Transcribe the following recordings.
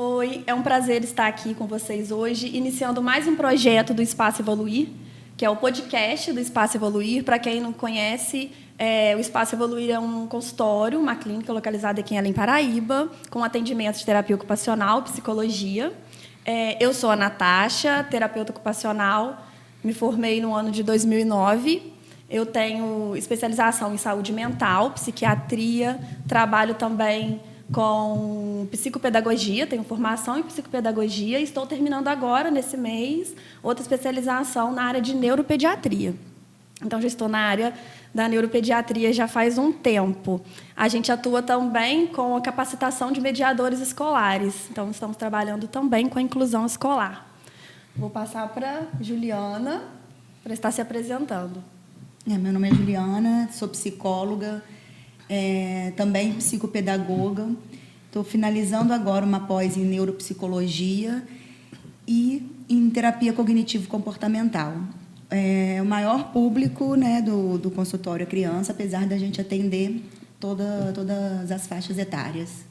Oi, é um prazer estar aqui com vocês hoje, iniciando mais um projeto do Espaço Evoluir, que é o podcast do Espaço Evoluir. Para quem não conhece, o Espaço Evoluir é um consultório, uma clínica localizada aqui em Além Paraíba, com atendimento de terapia ocupacional, psicologia. Eu sou a Natasha, terapeuta ocupacional, me formei no ano de 2009. Eu tenho especialização em saúde mental, psiquiatria, trabalho também com psicopedagogia, tenho formação em psicopedagogia e estou terminando agora, nesse mês, outra especialização na área de neuropediatria. Então, já estou na área da neuropediatria já faz um tempo. A gente atua também com a capacitação de mediadores escolares. Então, estamos trabalhando também com a inclusão escolar. Vou passar para Juliana, para estar se apresentando. Meu nome é Juliana, sou psicóloga, também psicopedagoga. Estou finalizando agora uma pós em neuropsicologia e em terapia cognitivo-comportamental. O maior público, né, do consultório é criança, apesar da gente atender todas as faixas etárias.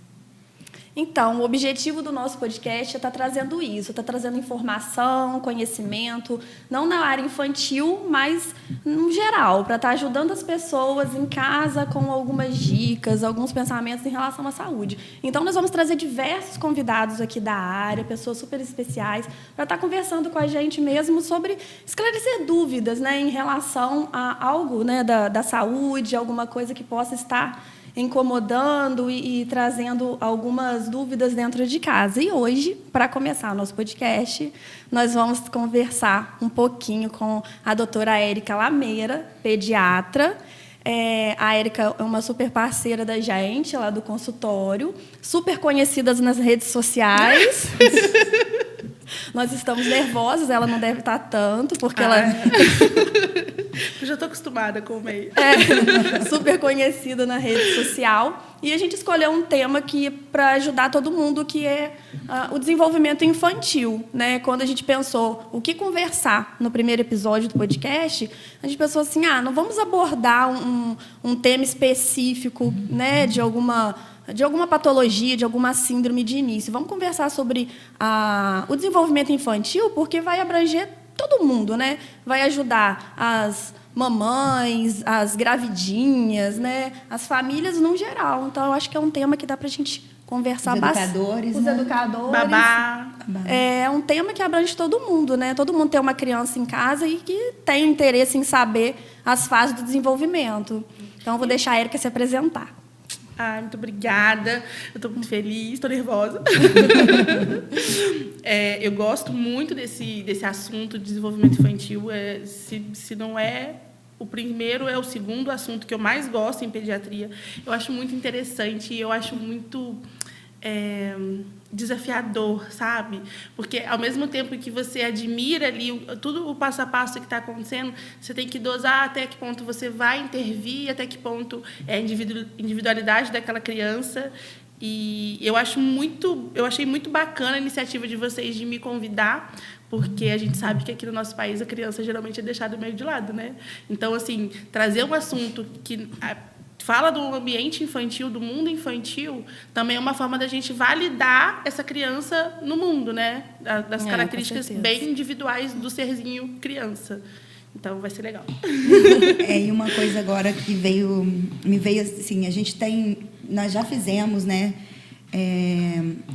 Então, o objetivo do nosso podcast é estar trazendo isso, estar trazendo informação, conhecimento, não na área infantil, mas no geral, para estar ajudando as pessoas em casa com algumas dicas, alguns pensamentos em relação à saúde. Então, nós vamos trazer diversos convidados aqui da área, pessoas super especiais, para estar conversando com a gente mesmo sobre esclarecer dúvidas, né, em relação a algo, né, da saúde, alguma coisa que possa estar incomodando e trazendo algumas dúvidas dentro de casa. E hoje, para começar o nosso podcast, nós vamos conversar um pouquinho com a doutora Érica Lameira, pediatra. A Érica é uma super parceira da gente, lá do consultório, super conhecidas nas redes sociais. Nós estamos nervosas, ela não deve estar tanto, porque ela... Eu já estou acostumada com o meio. Super conhecida na rede social. E a gente escolheu um tema que para ajudar todo mundo, que é o desenvolvimento infantil, né? Quando a gente pensou o que conversar no primeiro episódio do podcast, a gente pensou assim, não vamos abordar um tema específico, né, de alguma patologia, de alguma síndrome de início. Vamos conversar sobre o desenvolvimento infantil, porque vai abranger todo mundo, né? Vai ajudar as mamães, as gravidinhas, né? As famílias no geral. Então, eu acho que é um tema que dá para a gente conversar bastante. Os educadores. Babá. É um tema que abrange todo mundo, né? Todo mundo tem uma criança em casa e que tem interesse em saber as fases do desenvolvimento. Então, eu vou deixar a Érica se apresentar. Muito obrigada. Eu estou muito feliz, estou nervosa. Eu gosto muito desse assunto de desenvolvimento infantil. Se não é o primeiro, é o segundo assunto que eu mais gosto em pediatria. Eu acho muito interessante e eu acho muito desafiador, sabe? Porque, ao mesmo tempo que você admira ali tudo o passo a passo que está acontecendo, você tem que dosar até que ponto você vai intervir, até que ponto é a individualidade daquela criança. E eu achei muito bacana a iniciativa de vocês de me convidar, porque a gente sabe que aqui no nosso país a criança geralmente é deixada meio de lado, né? Então, assim, trazer um assunto que fala do ambiente infantil, do mundo infantil, também é uma forma da gente validar essa criança no mundo, né? Das características bem individuais do serzinho criança. Então, vai ser legal. E uma coisa agora que me veio assim, nós já fizemos, né,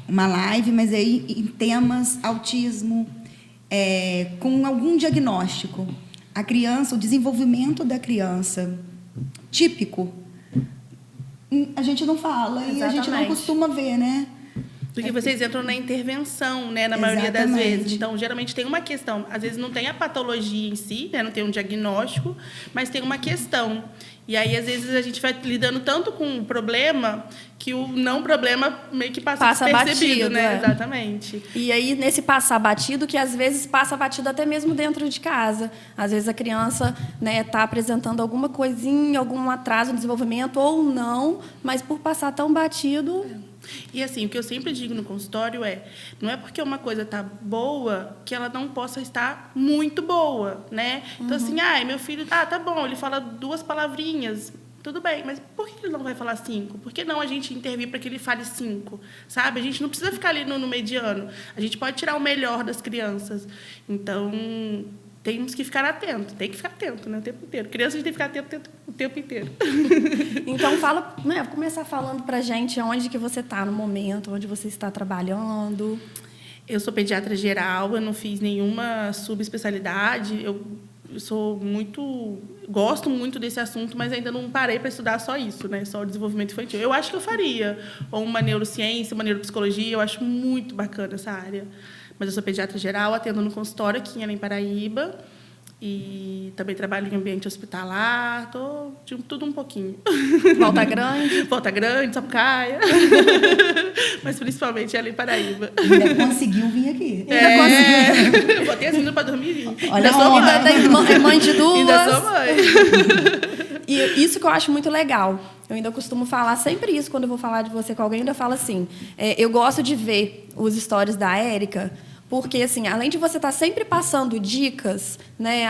uma live, mas aí em temas autismo, com algum diagnóstico. A criança, o desenvolvimento da criança típico, a gente não fala. Exatamente. E a gente não costuma ver, né? Porque vocês entram na intervenção, né, na maioria das vezes. Então, geralmente tem uma questão. Às vezes não tem a patologia em si, né, não tem um diagnóstico, mas tem uma questão. E aí, às vezes, a gente vai lidando tanto com o problema que o não problema meio que passa despercebido, né? Exatamente. E aí, nesse passar batido, que às vezes passa batido até mesmo dentro de casa. Às vezes a criança, né, está apresentando alguma coisinha, algum atraso no desenvolvimento ou não, mas por passar tão batido... E assim, o que eu sempre digo no consultório não é porque uma coisa está boa que ela não possa estar muito boa, né? Então, assim, meu filho, tá bom, ele fala 2 palavrinhas, tudo bem, mas por que ele não vai falar 5? Por que não a gente intervir para que ele fale 5? Sabe? A gente não precisa ficar ali no mediano. A gente pode tirar o melhor das crianças. Então, temos que ficar atento. Tem que ficar atento, né? O tempo inteiro. Criança, a gente tem que ficar atento o tempo inteiro. Então, fala, né, começar falando para a gente onde que você está no momento, onde você está trabalhando. Eu sou pediatra geral, eu não fiz nenhuma subespecialidade. Eu gosto muito desse assunto, mas ainda não parei para estudar só isso, né? Só o desenvolvimento infantil. Eu acho que eu faria, ou uma neurociência, uma neuropsicologia, eu acho muito bacana essa área. Mas eu sou pediatra geral, atendo no consultório aqui em Paraíba, e também trabalho em ambiente hospitalar, de tudo um pouquinho. Volta Grande. Volta Grande, Sapucaia. Mas principalmente em Paraíba. Ainda conseguiu vir aqui. Eu botei as meninas para dormir e vim. Olha, ainda sou mãe de duas. Ainda sou mãe. E isso que eu acho muito legal. Eu ainda costumo falar sempre isso quando eu vou falar de você com alguém. Eu ainda falo assim, eu gosto de ver os stories da Érica, porque, assim, além de você estar sempre passando dicas, né,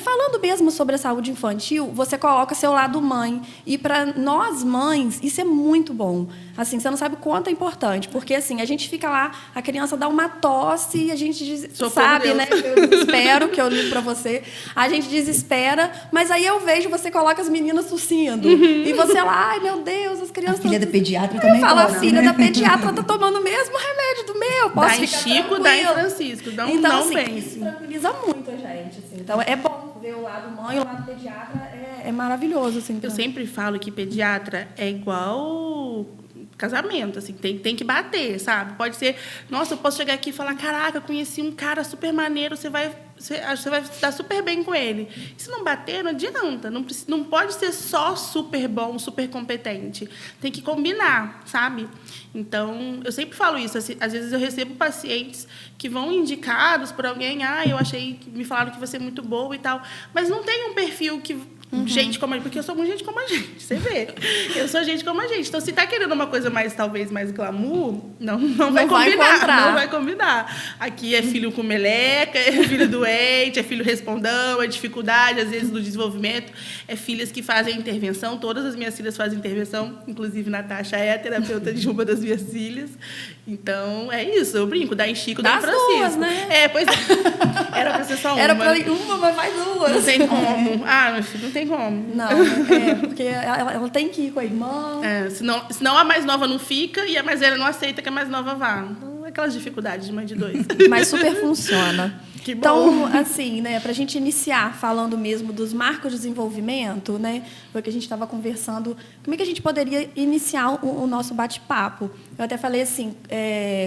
falando mesmo sobre a saúde infantil, você coloca seu lado mãe. E, para nós, mães, isso é muito bom. Assim, você não sabe o quanto é importante. Porque, assim, a gente fica lá, a criança dá uma tosse e a gente sabe, né? Eu desespero, que eu ligo para você. A gente desespera, mas aí eu vejo, você coloca as meninas tossindo. E você lá, ai, meu Deus, as crianças... A filha da pediatra também fala, toma, a filha da pediatra tá tomando o mesmo remédio do meu. Dá em Chico, dá em Francisco. Então, assim, pense. isso tranquiliza muito a gente. Assim. Então, é bom ver o lado mãe, o lado pediatra é maravilhoso. Assim, eu sempre falo que pediatra é igual casamento, assim, tem que bater, sabe? Pode ser, nossa, eu posso chegar aqui e falar, caraca, eu conheci um cara super maneiro, você vai dar super bem com ele. E se não bater, não adianta. Não pode ser só super bom, super competente. Tem que combinar, sabe? Então, eu sempre falo isso. Às vezes eu recebo pacientes que vão indicados por alguém, me falaram que você é muito boa e tal, mas não tem um perfil que... gente como a gente, porque eu sou muito gente como a gente, você vê. Eu sou gente como a gente. Então, se tá querendo uma coisa talvez mais glamour, não vai combinar. Não vai combinar. Aqui é filho com meleca, é filho doente, é filho respondão, é dificuldade, às vezes, no desenvolvimento. É filhas que fazem intervenção. Todas as minhas filhas fazem intervenção. Inclusive, Natasha é a terapeuta de uma das minhas filhas. Então, é isso. Eu brinco. Dá em Chico, dá em Francisco. Duas, né? Pois é. Era pra ser só uma. Era pra ir uma, mas vai duas. Não tem como. Meu filho, não tem como. Não, porque ela tem que ir com a irmã. Senão a mais nova não fica e a mais velha não aceita que a mais nova vá. Então, aquelas dificuldades de mãe de dois. Mas super funciona. Que bom. Então, assim, né, para a gente iniciar falando mesmo dos marcos de desenvolvimento, né, foi que a gente estava conversando, como é que a gente poderia iniciar o nosso bate-papo? Eu até falei assim,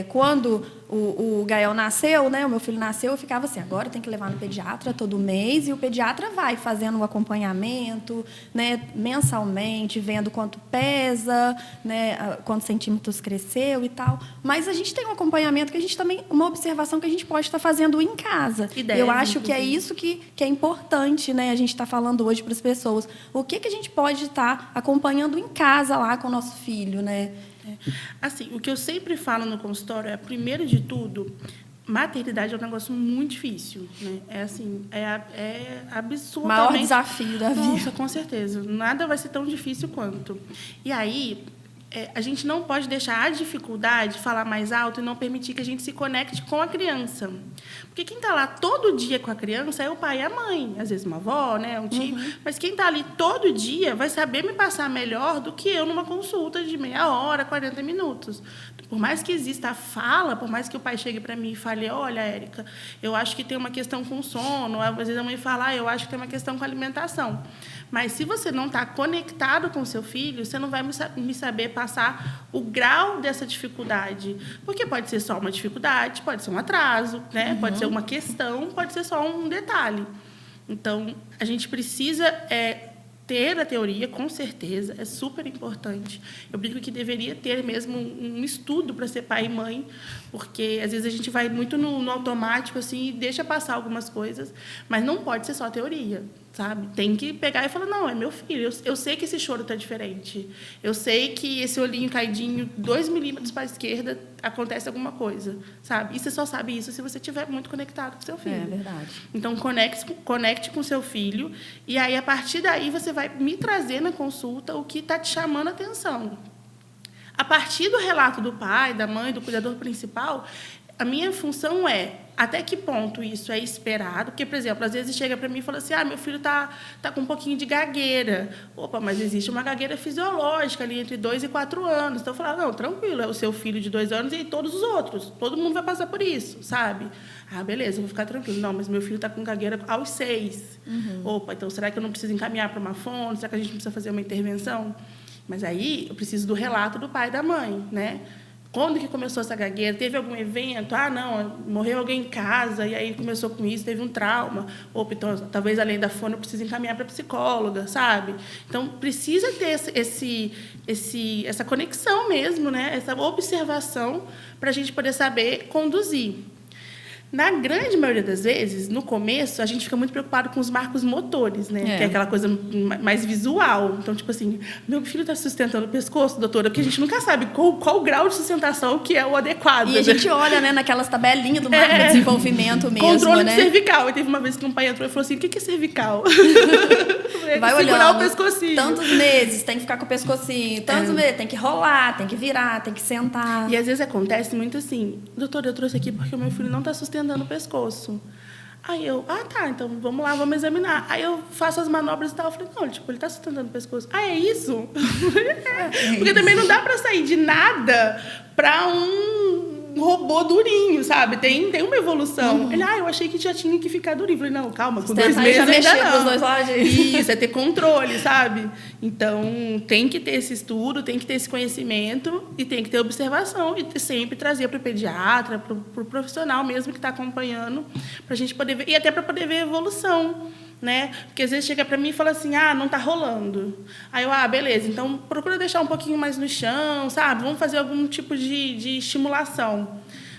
quando o Gael nasceu, né, o meu filho nasceu, eu ficava assim, agora tem que levar no pediatra todo mês, e o pediatra vai fazendo um acompanhamento, né, mensalmente, vendo quanto pesa, né, quantos centímetros cresceu e tal. Mas a gente tem um acompanhamento que a gente também, uma observação que a gente pode estar fazendo em casa. Eu acho que é isso que é importante, né, a gente está falando hoje para as pessoas. O que a gente pode estar acompanhando em casa lá com o nosso filho, né? Assim, o que eu sempre falo no consultório é, primeiro de tudo, maternidade é um negócio muito difícil, né? É absolutamente... Maior desafio da vida. Nossa, com certeza. Nada vai ser tão difícil quanto. E aí, a gente não pode deixar a dificuldade falar mais alto e não permitir que a gente se conecte com a criança. Porque quem está lá todo dia com a criança é o pai e a mãe. Às vezes uma avó, né, um tio. Mas quem está ali todo dia vai saber me passar melhor do que eu numa consulta de meia hora, 40 minutos. Por mais que exista a fala, por mais que o pai chegue para mim e fale, olha, Érica, eu acho que tem uma questão com sono. Às vezes a mãe fala, eu acho que tem uma questão com alimentação. Mas se você não está conectado com o seu filho, você não vai me saber passar o grau dessa dificuldade. Porque pode ser só uma dificuldade, pode ser um atraso, né? Pode ser uma questão, pode ser só um detalhe. Então, a gente precisa ter a teoria, com certeza, é super importante. Eu brinco que deveria ter mesmo um estudo para ser pai e mãe, porque às vezes a gente vai muito no automático assim, e deixa passar algumas coisas, mas não pode ser só teoria. sabe? Tem que pegar e falar, não, é meu filho. Eu sei que esse choro está diferente. Eu sei que esse olhinho caidinho, 2 milímetros para a esquerda, acontece alguma coisa, sabe? E você só sabe isso se você estiver muito conectado com seu filho. É verdade. Então, conecte com seu filho. E aí, a partir daí, você vai me trazer na consulta o que está te chamando a atenção. A partir do relato do pai, da mãe, do cuidador principal, a minha função é até que ponto isso é esperado. Porque, por exemplo, às vezes chega para mim e fala assim, meu filho tá com um pouquinho de gagueira. Opa, mas existe uma gagueira fisiológica ali entre 2 e 4 anos. Então, eu falo, não, tranquilo, é o seu filho de 2 anos e todos os outros. Todo mundo vai passar por isso, sabe? Beleza, eu vou ficar tranquilo. Não, mas meu filho está com gagueira aos 6. Opa, então será que eu não preciso encaminhar para uma fono? Será que a gente precisa fazer uma intervenção? Mas aí eu preciso do relato do pai e da mãe, né? Quando que começou essa gagueira? Teve algum evento? Não, morreu alguém em casa, e aí começou com isso, teve um trauma. Opa, então, talvez, além da fono, eu precise encaminhar para a psicóloga, sabe? Então, precisa ter essa conexão mesmo, né? Essa observação para a gente poder saber conduzir. Na grande maioria das vezes, no começo, a gente fica muito preocupado com os marcos motores, né? Que é aquela coisa mais visual. Então, tipo assim, meu filho está sustentando o pescoço, doutora, porque a gente nunca sabe qual o grau de sustentação que é o adequado. E a gente olha, né, naquelas tabelinhas do marco de desenvolvimento mesmo, controle, né? de cervical. E teve uma vez que um pai entrou e falou assim, o que é cervical? Vai segurar olhando, o pescocinho. Tantos meses, tem que ficar com o pescocinho. Tantos meses, tem que rolar, tem que virar, tem que sentar. E às vezes acontece muito assim, doutora, eu trouxe aqui porque o meu filho não está sustentando o pescoço. Aí eu, tá, então vamos lá, vamos examinar. Aí eu faço as manobras e tal. Eu falei, não, ele está sustentando o pescoço. É isso? Porque também não dá para sair de nada para um robô durinho, sabe? Tem uma evolução. Ele, eu achei que já tinha que ficar durinho. Eu falei, não, calma, com 2 meses já ainda mexer não. pros 2 lados. Isso, é ter controle, sabe? Então, tem que ter esse estudo, tem que ter esse conhecimento e tem que ter observação e sempre trazer para o pediatra, para o profissional mesmo que está acompanhando, para a gente poder ver, e até para poder ver a evolução, né? Porque às vezes chega para mim e fala assim, não está rolando. Aí eu, beleza, então procura deixar um pouquinho mais no chão, sabe? Vamos fazer algum tipo de estimulação.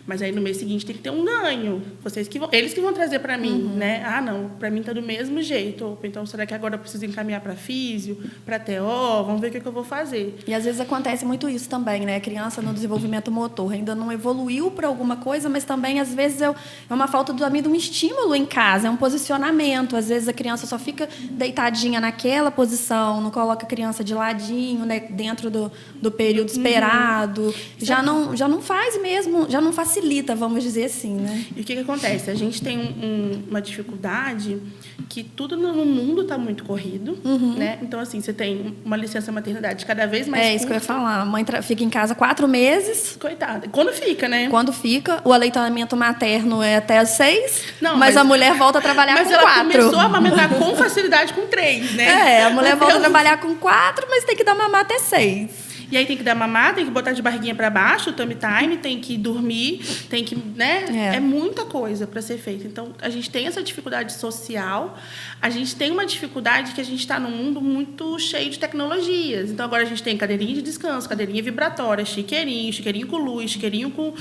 Mas aí no mês seguinte tem que ter um ganho. Eles que vão trazer para mim, né? Não, para mim está do mesmo jeito. Opa, então será que agora eu preciso encaminhar para físio, para TO? Vamos ver o que eu vou fazer. E às vezes acontece muito isso também, né? A criança no desenvolvimento motor ainda não evoluiu para alguma coisa, mas também às vezes é uma falta de um estímulo em casa, é um posicionamento. Às vezes a criança só fica deitadinha naquela posição, não coloca a criança de ladinho, né? Dentro do período esperado. Já não faz mesmo, já não facilita, vamos dizer assim, né? E o que acontece? A gente tem uma dificuldade que tudo no mundo está muito corrido, né? Então, assim, você tem uma licença maternidade cada vez mais curta. Isso que eu ia falar. A mãe fica em casa 4 meses. Coitada. Quando fica, né? Quando fica. O aleitamento materno é até 6, mas a mulher volta a trabalhar com 4. Mas ela começou a amamentar com facilidade com 3, né? A mulher volta a trabalhar com 4, mas tem que dar mamar até 6. E aí tem que dar mamar, tem que botar de barriguinha para baixo, o tummy time, tem que dormir, tem que, né? É muita coisa para ser feita. Então, a gente tem essa dificuldade social, a gente tem uma dificuldade que a gente está num mundo muito cheio de tecnologias. Então, agora a gente tem cadeirinha de descanso, cadeirinha vibratória, chiqueirinho com luz, chiqueirinho com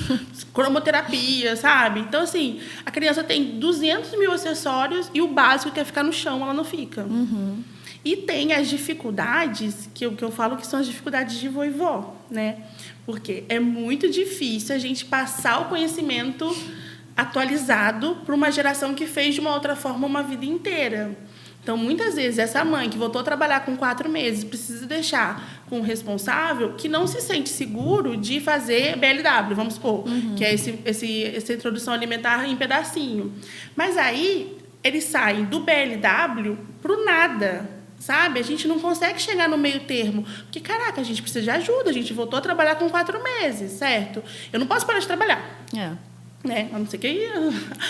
cromoterapia, sabe? Então, assim, a criança tem 200 mil acessórios e o básico que é ficar no chão, ela não fica. E tem as dificuldades, que eu falo que são as dificuldades de vô e vó, né? Porque é muito difícil a gente passar o conhecimento atualizado para uma geração que fez de uma outra forma uma vida inteira. Então, muitas vezes, essa mãe que voltou a trabalhar com 4 meses precisa deixar com um responsável que não se sente seguro de fazer BLW, vamos supor, que é essa introdução alimentar em pedacinho. Mas aí, eles saem do BLW para o nada. Sabe? A gente não consegue chegar no meio termo. Porque, caraca, a gente precisa de ajuda. A gente voltou a trabalhar com 4 meses, certo? Eu não posso parar de trabalhar. Né? A não ser que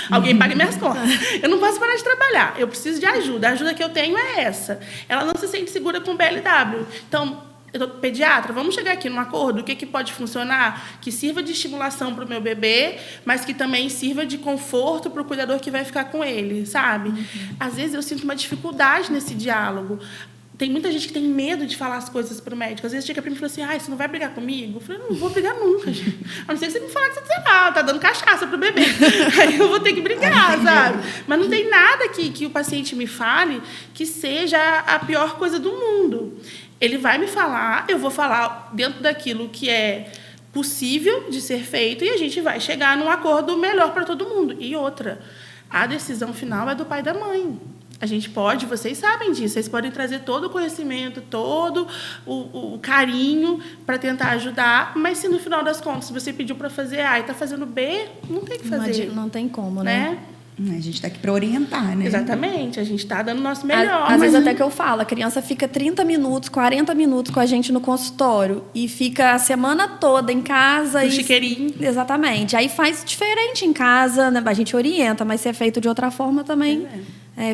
alguém pague minhas contas. Eu não posso parar de trabalhar. Eu preciso de ajuda. A ajuda que eu tenho é essa. Ela não se sente segura com o BLW. Então, pediatra, vamos chegar aqui num acordo, o que pode funcionar, que sirva de estimulação para o meu bebê, mas que também sirva de conforto para o cuidador que vai ficar com ele, sabe? Às vezes eu sinto uma dificuldade nesse diálogo. tem muita gente que tem medo de falar as coisas para o médico. Às vezes chega para mim e fala assim, você não vai brigar comigo? Eu falei, não vou brigar nunca, gente. A não ser que você me falar que você tá dando cachaça pro bebê. Aí eu vou ter que brigar, sabe? Mas não tem nada que o paciente me fale que seja a pior coisa do mundo. Ele vai me falar, eu vou falar dentro daquilo que é possível de ser feito e a gente vai chegar num acordo melhor para todo mundo. E outra, a decisão final é do pai e da mãe. A gente pode, vocês sabem disso, vocês podem trazer todo o conhecimento, todo o carinho para tentar ajudar, mas se no final das contas você pediu para fazer A e está fazendo B, não tem o que fazer. Não tem como, né? A gente está aqui para orientar, né? Exatamente, a gente está dando o nosso melhor. Às vezes até que eu falo, a criança fica 30 minutos, 40 minutos com a gente no consultório e fica a semana toda em casa. No chiqueirinho. Exatamente. Aí faz diferente em casa, né? A gente orienta, mas se é feito de outra forma também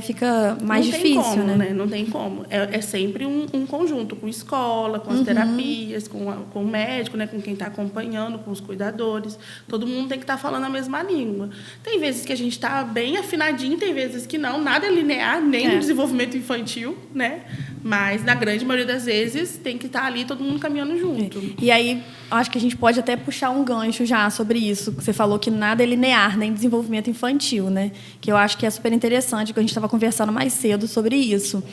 fica mais difícil, como, né? Não tem como. É sempre um conjunto, com escola, com as terapias, com o médico, né? Com quem está acompanhando, com os cuidadores. Todo mundo tem que estar falando a mesma língua. Tem vezes que a gente está bem afinadinho, tem vezes que não. Nada é linear, nem no desenvolvimento infantil, né? Mas, na grande maioria das vezes, tem que estar ali todo mundo caminhando junto. E aí, acho que a gente pode até puxar um gancho já sobre isso. Você falou que nada é linear, nem desenvolvimento infantil, né? Que eu acho que é super interessante, que a gente estava conversando mais cedo sobre isso.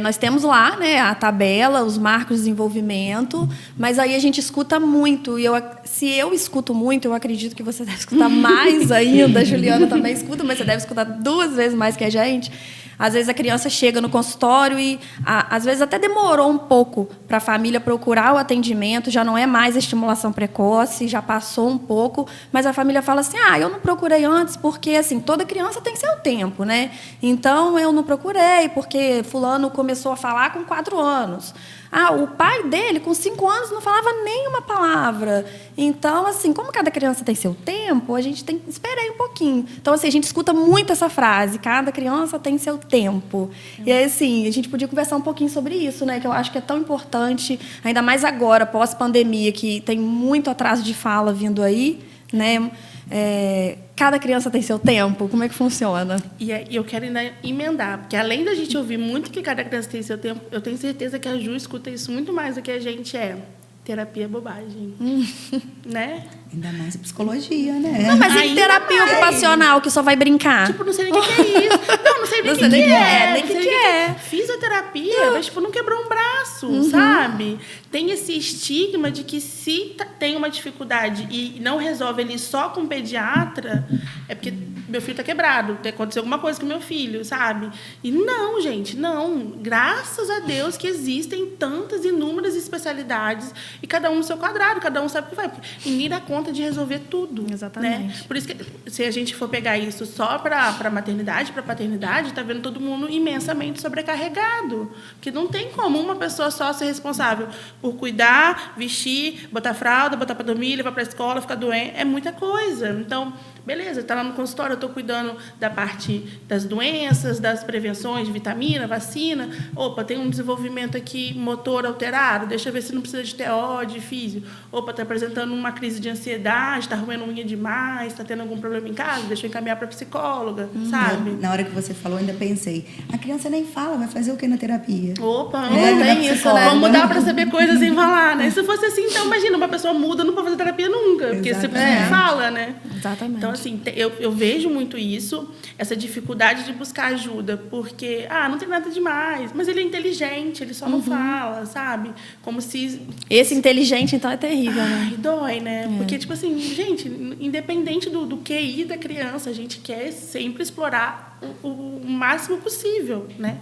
Nós temos lá, né, a tabela, os marcos de desenvolvimento, mas aí a gente escuta muito. E se eu escuto muito, eu acredito que você deve escutar mais ainda. A Juliana também escuta, mas você deve escutar 2 vezes mais que a gente. Às vezes a criança chega no consultório e, às vezes, até demorou um pouco para a família procurar o atendimento, já não é mais a estimulação precoce, já passou um pouco, mas a família fala assim, eu não procurei antes porque, assim, toda criança tem seu tempo, né? Então, eu não procurei porque fulano começou a falar com 4 anos. O pai dele, com 5 anos, não falava nenhuma palavra. Então, assim, como cada criança tem seu tempo, a gente tem que esperar um pouquinho. Então, assim, a gente escuta muito essa frase, cada criança tem seu tempo. E aí, assim, a gente podia conversar um pouquinho sobre isso, né? Que eu acho que é tão importante, ainda mais agora, pós-pandemia, que tem muito atraso de fala vindo aí, né? Cada criança tem seu tempo? Como é que funciona? E eu quero ainda emendar, porque além da gente ouvir muito que cada criança tem seu tempo, eu tenho certeza que a Ju escuta isso muito mais do que a gente terapia é bobagem. Né? Ainda mais psicologia, né? Não, mas e terapia ocupacional que só vai brincar? Tipo, não sei nem o que é isso. Não sei nem o que é. Nem o que é. Fisioterapia, mas tipo, não quebrou um braço, sabe? Tem esse estigma de que se tem uma dificuldade e não resolve ele só com pediatra, é porque meu filho está quebrado, aconteceu alguma coisa com meu filho, sabe? E não, gente, não. Graças a Deus que existem tantas inúmeras especialidades e cada um no seu quadrado, cada um sabe o que vai. Porque ninguém dá conta de resolver tudo. Exatamente. Né? Por isso que, se a gente for pegar isso só para maternidade, para paternidade, está vendo todo mundo imensamente sobrecarregado. Porque não tem como uma pessoa só ser responsável por cuidar, vestir, botar fralda, botar para dormir, levar para a escola, ficar doente. É muita coisa. Então, beleza, está lá no consultório, eu estou cuidando da parte das doenças, das prevenções de vitamina, vacina. Opa, tem um desenvolvimento aqui motor alterado, deixa eu ver se não precisa de TO, de físio. Opa, está apresentando uma crise de ansiedade, está roendo unha demais, está tendo algum problema em casa, deixa eu encaminhar para psicóloga, sabe? Na hora que você falou, ainda pensei, a criança nem fala, vai fazer o que na terapia? Opa, tem isso, né? Vamos mudar para saber coisas e falar, né? Se fosse assim, então, imagina, uma pessoa muda, não pode fazer terapia nunca, porque você fala, né? Exatamente. Então, assim, eu vejo muito isso, essa dificuldade de buscar ajuda, porque, não tem nada demais, mas ele é inteligente, ele só não fala, sabe? Como se... Esse inteligente, então, é terrível, né? Dói, né? Porque, tipo assim, gente, independente do QI da criança, a gente quer sempre explorar o máximo possível, né?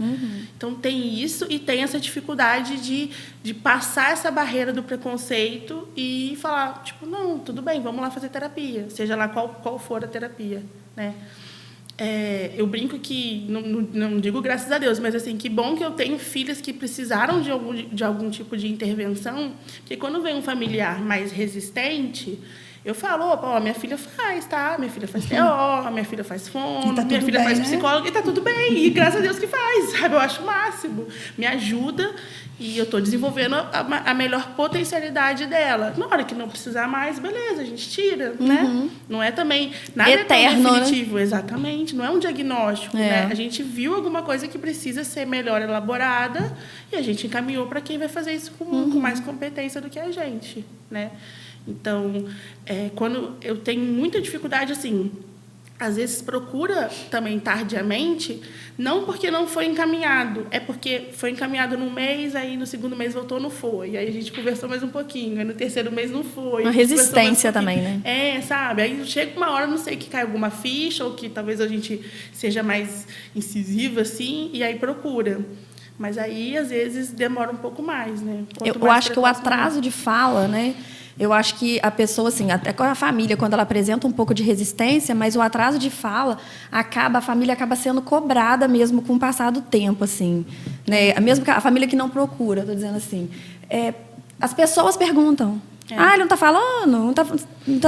Então, tem isso e tem essa dificuldade de passar essa barreira do preconceito e falar, tipo, não, tudo bem, vamos lá fazer terapia, seja lá qual for a terapia, né? Eu brinco que, não digo graças a Deus, mas assim, que bom que eu tenho filhas que precisaram de algum tipo de intervenção, porque quando vem um familiar mais resistente, Eu falo, opa, ó, minha filha faz, tá? Minha filha faz TO, minha filha faz fono, tá minha filha bem, faz né? psicóloga, e tá tudo bem. E graças a Deus que faz, sabe? Eu acho o máximo. Me ajuda e eu tô desenvolvendo a melhor potencialidade dela. Na hora que não precisar mais, beleza, a gente tira, né? Não é também... Nada Eterno, é tão definitivo, exatamente. Não é um diagnóstico, né? A gente viu alguma coisa que precisa ser melhor elaborada e a gente encaminhou para quem vai fazer isso com mais competência do que a gente, né? Então, quando eu tenho muita dificuldade, assim, às vezes procura também tardiamente, não porque não foi encaminhado, é porque foi encaminhado num mês, aí no segundo mês voltou, não foi. Aí a gente conversou mais um pouquinho, aí no terceiro mês não foi. Uma resistência também, né? Sabe? Aí chega uma hora, não sei, que cai alguma ficha, ou que talvez a gente seja mais incisiva, assim, e aí procura. Mas aí, às vezes, demora um pouco mais, né? Eu acho que o atraso de fala, né? Eu acho que a pessoa, assim, até com a família, quando ela apresenta um pouco de resistência, mas o atraso de fala, a família acaba sendo cobrada mesmo com o passar do tempo, assim, né? Mesmo que a família que não procura, estou dizendo assim. As pessoas perguntam. Ele não está falando? Não tá,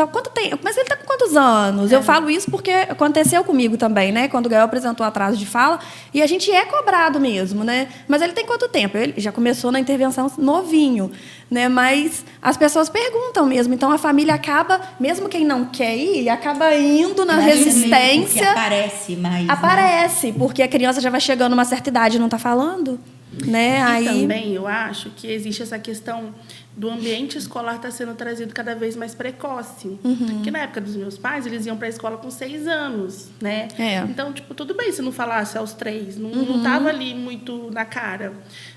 quanto tempo? Mas ele está com quantos anos? Eu falo isso porque aconteceu comigo também, né? Quando o Gael apresentou o atraso de fala, e a gente é cobrado mesmo, né? Mas ele tem quanto tempo? Ele já começou na intervenção novinho, né? Mas as pessoas perguntam mesmo. Então, a família acaba, mesmo quem não quer ir, acaba indo na resistência. Porque aparece mais. Aparece, porque a criança já vai chegando a uma certa idade e não está falando, né? E também eu acho que existe essa questão do ambiente escolar estar sendo trazido cada vez mais precoce. Porque na época dos meus pais, eles iam para a escola com 6 anos, né? Então, tipo, tudo bem se não falasse aos 3, não estava ali muito na cara.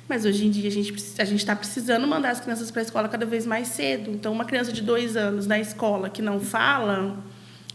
Mas hoje em dia a gente está precisando mandar as crianças para a escola cada vez mais cedo. Então, uma criança de 2 anos na escola que não fala,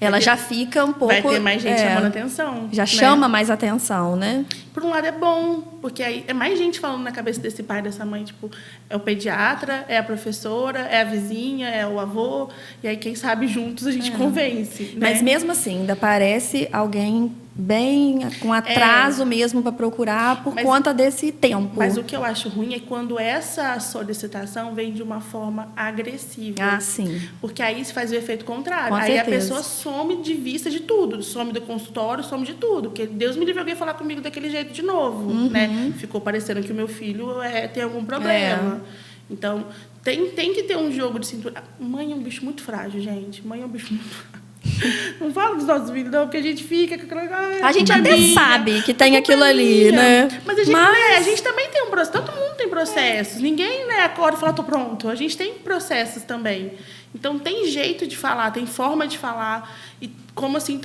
ela já fica um pouco... Vai ter mais gente chamando atenção. Já chama mais atenção, né? Por um lado é bom, porque aí é mais gente falando na cabeça desse pai, dessa mãe, tipo, é o pediatra, é a professora, é a vizinha, é o avô, e aí quem sabe juntos a gente convence, né? Mas mesmo assim, ainda parece alguém bem com atraso mesmo para procurar por conta desse tempo. Mas o que eu acho ruim é quando essa solicitação vem de uma forma agressiva. Ah, sim. Porque aí se faz o efeito contrário. Com aí certeza. A pessoa some de vista de tudo, some do consultório, some de tudo. Porque Deus me livre alguém falar comigo daquele jeito de novo, né? Ficou parecendo que o meu filho tem algum problema. Então, tem que ter um jogo de cintura. Mãe é um bicho muito frágil, gente. Mãe é um bicho muito frágil. Não fala dos nossos filhos, não, porque a gente fica com aquela... A gente até sabe que tem aquilo ali, né? Mas a gente, a gente também tem um processo. Todo mundo tem processos. Ninguém, né, acorda e fala, tô pronto. A gente tem processos também. Então, tem jeito de falar, tem forma de falar. E como assim,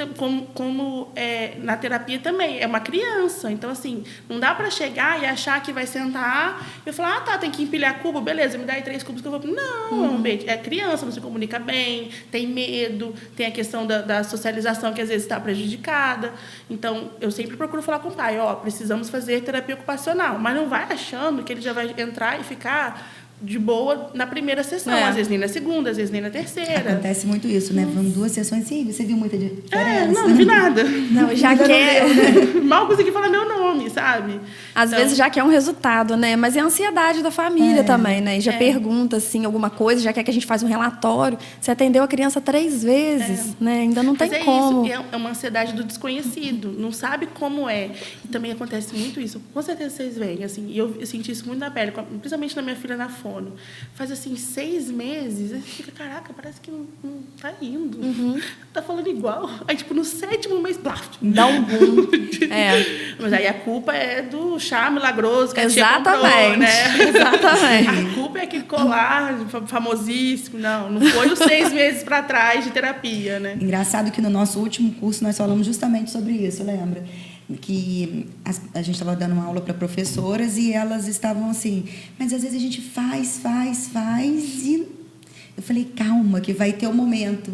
na terapia também, é uma criança. Então, assim, não dá para chegar e achar que vai sentar e falar, tá, tem que empilhar cubo, beleza, me dá aí 3 cubos que eu vou... Não, é criança, não se comunica bem, tem medo, tem a questão da socialização que às vezes está prejudicada. Então, eu sempre procuro falar com o pai, precisamos fazer terapia ocupacional, mas não vai achando que ele já vai entrar e ficar de boa na primeira sessão, às vezes nem na segunda, às vezes nem na terceira. Acontece muito isso, né? Vamos 2 sessões, sim, você viu muita diferença? Não vi nada. Não, já quer... Mal consegui falar meu nome, sabe? Às vezes já quer um resultado, né? Mas é a ansiedade da família também, né? E já pergunta, assim, alguma coisa, já quer que a gente faça um relatório. Você atendeu a criança 3 vezes, né? Ainda não tem como. Isso, é uma ansiedade do desconhecido, não sabe como é. E também acontece muito isso. Com certeza vocês veem, assim, e eu senti isso muito na pele, principalmente na minha filha na fono. Faz, assim, 6 meses, aí você fica, caraca, parece que não tá indo. Tá falando igual. Aí, tipo, no 7º mês, blá, dá um boom. Mas aí a culpa é do chá milagroso que a tia Exatamente. comprou, né? Exatamente. A culpa é aquele colar famosíssimo. Não foi os 6 meses para trás de terapia, né? Engraçado que no nosso último curso nós falamos justamente sobre isso, lembra? Que a gente estava dando uma aula para professoras e elas estavam assim, mas às vezes a gente faz e eu falei, calma, que vai ter um momento.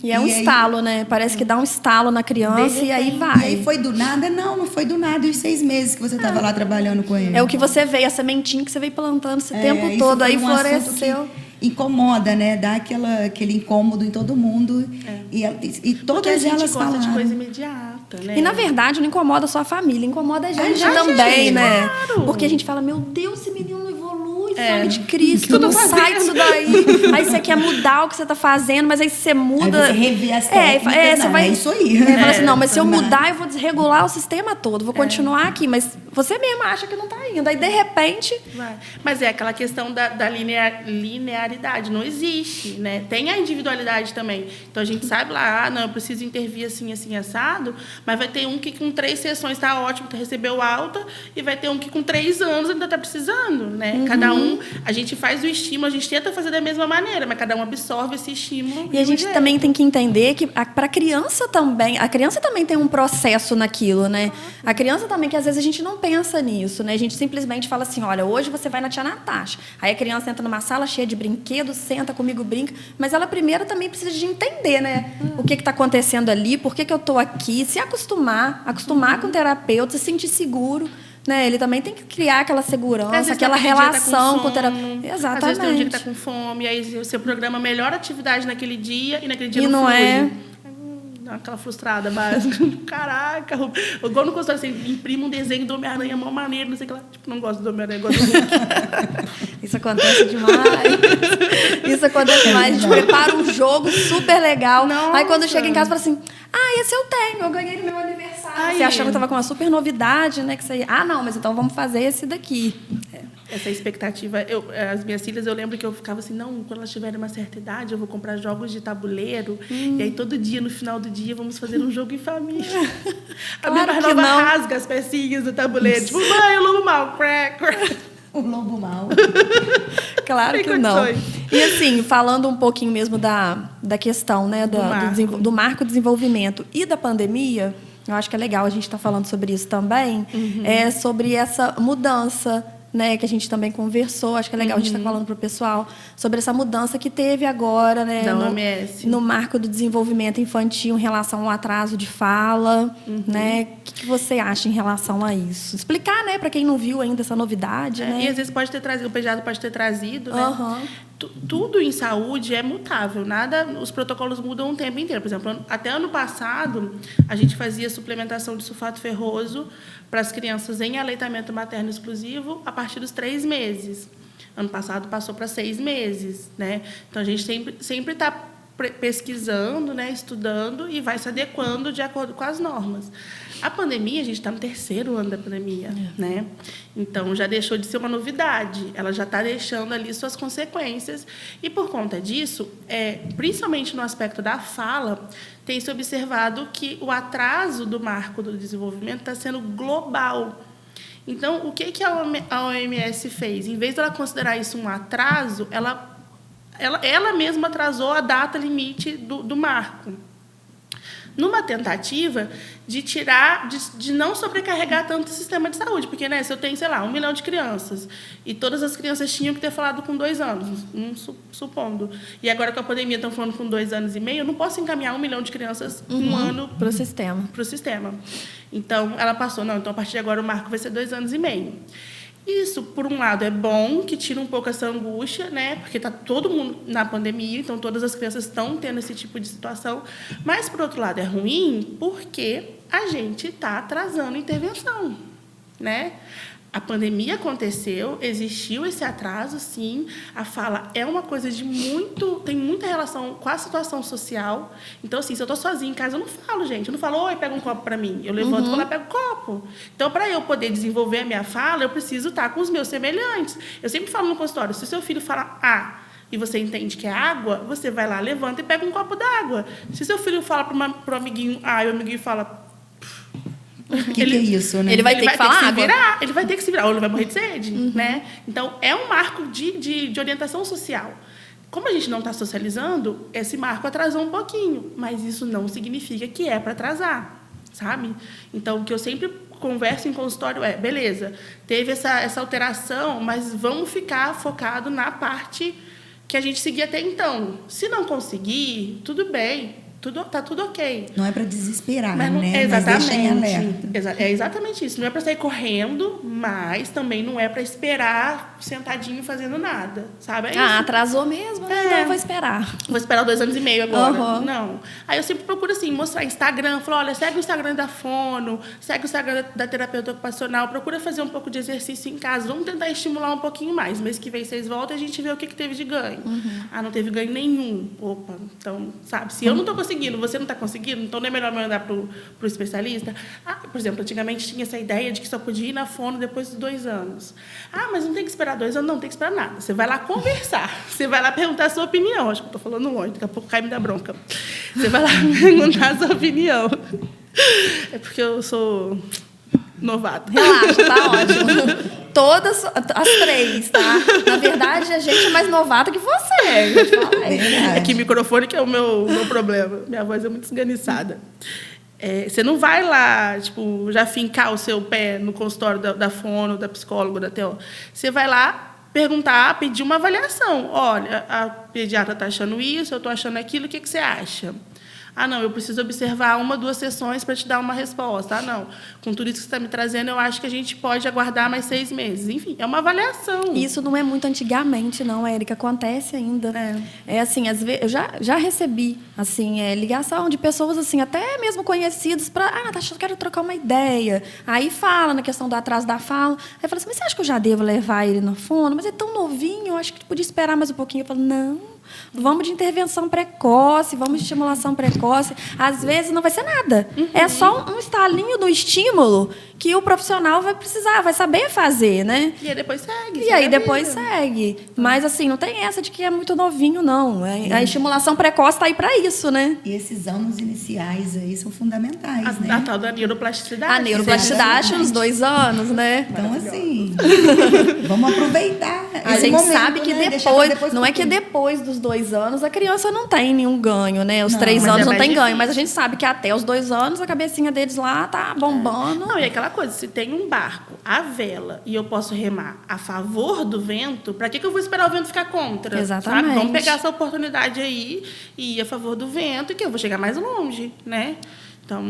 E é um estalo, né? Parece que dá um estalo na criança e aí vai. E aí foi do nada? Não foi do nada. E os 6 meses que você estava lá trabalhando com ele. É o que você vê, a sementinha que você veio plantando esse tempo todo, aí floresceu. Incomoda, né? Dá aquele incômodo em todo mundo. E todas elas falam. De coisa imediata, né? E, na verdade, não incomoda só a família, incomoda a gente também, né? Claro. Porque a gente fala, meu Deus, esse menino não evolui. em nome de Cristo, não sai disso daí. Aí você quer mudar o que você está fazendo, mas aí você muda... Aí você revê as técnicas, você vai, é isso aí. Fala assim, não, mas se eu mudar, eu vou desregular o sistema todo, vou continuar aqui, mas você mesmo acha que não está indo. Aí, de repente... Vai. Mas é aquela questão da linearidade, não existe, né? Tem a individualidade também. Então, a gente sabe lá, não, eu preciso intervir assim, assim, assado, mas vai ter um que com 3 sessões está ótimo, recebeu alta, e vai ter um que com 3 anos ainda está precisando, né? Cada um, a gente faz o estímulo, a gente tenta fazer da mesma maneira, mas cada um absorve esse estímulo. E a gente também tem que entender que para a criança também tem um processo naquilo, né? A criança também, que às vezes a gente não pensa nisso, né? A gente simplesmente fala assim, olha, hoje você vai na tia Natasha. Aí a criança entra numa sala cheia de brinquedos, senta comigo, brinca, mas ela primeiro também precisa de entender, né? O que está acontecendo ali, por que eu estou aqui, se acostumar com o terapeuta, se sentir seguro. Né? Ele também tem que criar aquela segurança, aquela relação com o terapeuta. Exatamente. Às vezes tem um dia que está com fome, aí você programa a melhor atividade naquele dia e naquele dia não flui. É. Dá aquela frustrada básica. Caraca, igual no consultório, você imprime um desenho do Homem-Aranha, mó maneiro, não sei o que lá. Tipo, não gosto do Homem-Aranha, gosto do Hulk. Isso acontece demais. Isso acontece demais. A gente prepara um jogo super legal. Nossa. Aí quando chega em casa, fala assim, esse eu tenho, eu ganhei no meu aniversário. Você achando que estava com uma super novidade, né? Que você... não, mas então vamos fazer esse daqui. Essa expectativa, as minhas filhas, eu lembro que eu ficava assim, não, quando elas tiverem uma certa idade, eu vou comprar jogos de tabuleiro, e aí todo dia, no final do dia, vamos fazer um jogo em família. A minha mais nova rasga as pecinhas do tabuleiro, tipo, mãe, o lobo mal, crack. O lobo mal. Claro que não. E assim, falando um pouquinho mesmo da questão, né, do marco de desenvolvimento e da pandemia, eu acho que é legal a gente estar falando sobre isso também, sobre essa mudança, né, que a gente também conversou, acho que é legal a gente estar falando para o pessoal sobre essa mudança que teve agora, né, da OMS. No marco do desenvolvimento infantil em relação ao atraso de fala, né? O que você acha em relação a isso? Explicar, né, para quem não viu ainda essa novidade, né? E às vezes pode ter trazido, o pediatra pode ter trazido, né? Tudo em saúde é mutável, os protocolos mudam o tempo inteiro. Por exemplo, até ano passado, a gente fazia suplementação de sulfato ferroso para as crianças em aleitamento materno exclusivo a partir dos 3 meses. Ano passado passou para 6 meses, né? Então a gente sempre está pesquisando, né, estudando e vai se adequando de acordo com as normas. A pandemia, a gente está no 3º ano da pandemia, né? Então, já deixou de ser uma novidade. Ela já está deixando ali suas consequências. E, por conta disso, principalmente no aspecto da fala, tem se observado que o atraso do marco do desenvolvimento está sendo global. Então, o que a OMS fez? Em vez de ela considerar isso um atraso, ela mesma atrasou a data limite do marco, numa tentativa de não sobrecarregar tanto o sistema de saúde. Porque, né, se eu tenho, sei lá, 1 milhão de crianças, e todas as crianças tinham que ter falado com 2 anos, supondo. E agora com a pandemia estão falando com 2 anos e meio, eu não posso encaminhar 1 milhão de crianças um ano para o sistema. Então, ela passou, não, então a partir de agora o marco vai ser 2 anos e meio. Isso, por um lado, é bom, que tira um pouco essa angústia, né? Porque está todo mundo na pandemia, então todas as crianças estão tendo esse tipo de situação. Mas, por outro lado, é ruim porque a gente está atrasando a intervenção, né? A pandemia aconteceu, existiu esse atraso, sim. A fala é uma coisa tem muita relação com a situação social. Então, assim, se eu estou sozinha em casa, eu não falo, gente. Eu não falo, oi, pega um copo para mim. Eu levanto e vou lá e pego o copo. Então, para eu poder desenvolver a minha fala, eu preciso estar com os meus semelhantes. Eu sempre falo no consultório, se o seu filho fala e você entende que é água, você vai lá, levanta e pega um copo d'água. Se seu filho fala para o amiguinho e o amiguinho fala... O que é isso, né? Ele vai ter que falar água. Ele vai ter que se virar, ou ele vai morrer de sede, né? Então, é um marco de orientação social. Como a gente não está socializando, esse marco atrasou um pouquinho, mas isso não significa que é para atrasar, sabe? Então, o que eu sempre converso em consultório beleza, teve essa alteração, mas vamos ficar focado na parte que a gente seguia até então. Se não conseguir, tudo bem. tá tudo ok. Não é para desesperar, Mas não, né? exatamente. Mas deixa em alerta. É exatamente isso. Não é para sair correndo, mas também não é para esperar sentadinho fazendo nada, sabe? É isso. Atrasou mesmo, né? Então eu vou esperar. Vou esperar 2 anos e meio agora. Uhum. Não. Aí eu sempre procuro, assim, mostrar Instagram. Falo, olha, segue o Instagram da fono, segue o Instagram da terapeuta ocupacional. Procura fazer um pouco de exercício em casa. Vamos tentar estimular um pouquinho mais. Mês que vem vocês voltam e a gente vê o que teve de ganho. Não teve ganho nenhum. Opa, então, sabe? Se eu não estou conseguindo, você não está conseguindo, então não é melhor mandar para o especialista? Por exemplo, antigamente tinha essa ideia de que só podia ir na fono depois dos 2 anos. Mas não tem que esperar 2 anos? Não tem que esperar nada. Você vai lá conversar. Você vai lá perguntar a sua opinião. Acho que eu estou falando muito, daqui a pouco cai me dá bronca. Você vai lá perguntar a sua opinião. É porque eu sou novata. Relaxa, tá ótimo. Todas as 3, tá? Na verdade, a gente é mais novata que você. Eu te falei. É que microfone que é o meu problema. Minha voz é muito esganiçada. Você não vai lá, tipo, já fincar o seu pé no consultório da fono, da psicóloga, da TO. Você vai lá perguntar, pedir uma avaliação. Olha, a pediatra está achando isso, eu estou achando aquilo, o que você acha? Não, eu preciso observar 1, 2 sessões para te dar uma resposta. Não, com tudo isso que você está me trazendo, eu acho que a gente pode aguardar mais 6 meses. Enfim, é uma avaliação. Isso não é muito antigamente, não, Érica. Acontece ainda. É assim, às vezes, eu já recebi assim, ligação de pessoas assim, até mesmo conhecidas, para quero trocar uma ideia. Aí fala na questão do atraso da fala. Aí fala assim, mas você acha que eu já devo levar ele na fono? Mas é tão novinho, eu acho que podia esperar mais um pouquinho. Eu falo, não. Vamos de intervenção precoce, vamos de estimulação precoce. Às vezes não vai ser nada. É só um estalinho do estímulo que o profissional vai precisar, vai saber fazer, né? E aí depois segue. E aí depois segue. Mas, assim, não tem essa de que é muito novinho, não. A estimulação precoce está aí para isso, né? E esses anos iniciais aí são fundamentais, né? A tal da neuroplasticidade. A neuroplasticidade, uns 2 anos, né? Então, assim, vamos aproveitar. A gente momento, sabe que né? depois não é que depois dos 2 anos a criança não tem nenhum ganho, né? Os 3 anos não tem ganho, mas a gente sabe que até os 2 anos a cabecinha deles lá tá bombando. Não, e aquela coisa, se tem um barco, a vela, e eu posso remar a favor do vento, para que eu vou esperar o vento ficar contra? Exatamente. Sabe? Vamos pegar essa oportunidade aí e ir a favor do vento, que eu vou chegar mais longe, né? Então,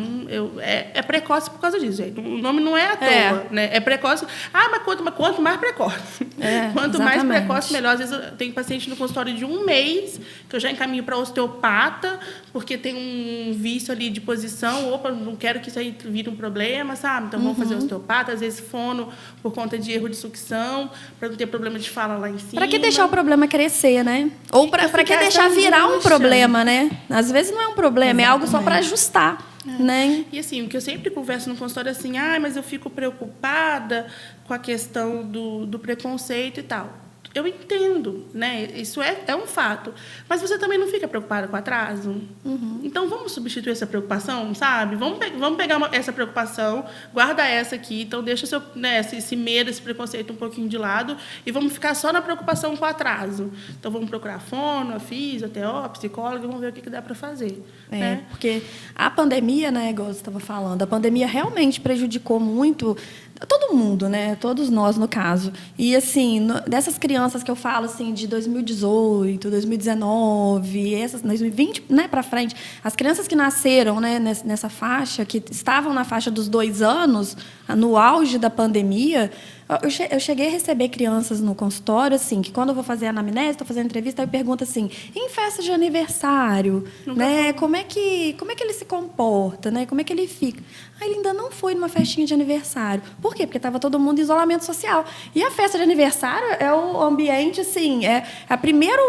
é precoce por causa disso, gente. O nome não é à toa, né? É precoce. Mas quanto mais precoce. Quanto mais precoce, melhor. Às vezes eu tenho paciente no consultório de 1 mês, que eu já encaminho para osteopata, porque tem um vício ali de posição. Opa, não quero que isso aí vire um problema, sabe? Então, vamos fazer osteopata. Às vezes, fono por conta de erro de sucção, para não ter problema de fala lá em cima. Para que deixar o problema crescer, né? Ou para que deixar virar um problema, né? Às vezes não é um problema, é algo só para ajustar. Né? E assim, o que eu sempre converso no consultório é assim, mas eu fico preocupada com a questão do preconceito e tal. Eu entendo, né? Isso é um fato. Mas você também não fica preocupada com o atraso? Então, vamos substituir essa preocupação, sabe? Vamos pegar essa preocupação, guarda essa aqui, então deixa esse medo, esse preconceito um pouquinho de lado e vamos ficar só na preocupação com o atraso. Então, vamos procurar fono, a fisio, a TO, psicóloga, vamos ver o que dá para fazer. Né? Porque a pandemia, né, igual você estava falando, a pandemia realmente prejudicou muito todo mundo, né? Todos nós, no caso. E, assim, dessas crianças que eu falo, assim, de 2018, 2019, essas 2020, né, para frente, as crianças que nasceram, né, nessa faixa, que estavam na faixa dos 2 anos, no auge da pandemia, eu cheguei a receber crianças no consultório, assim, que quando eu vou fazer a anamnese, estou fazendo entrevista, aí eu pergunto assim, em festa de aniversário, né, como é que ele se comporta, né, como é que ele fica? Aí ele ainda não foi numa festinha de aniversário. Por quê? Porque estava todo mundo em isolamento social. E a festa de aniversário é o ambiente, assim, é o primeiro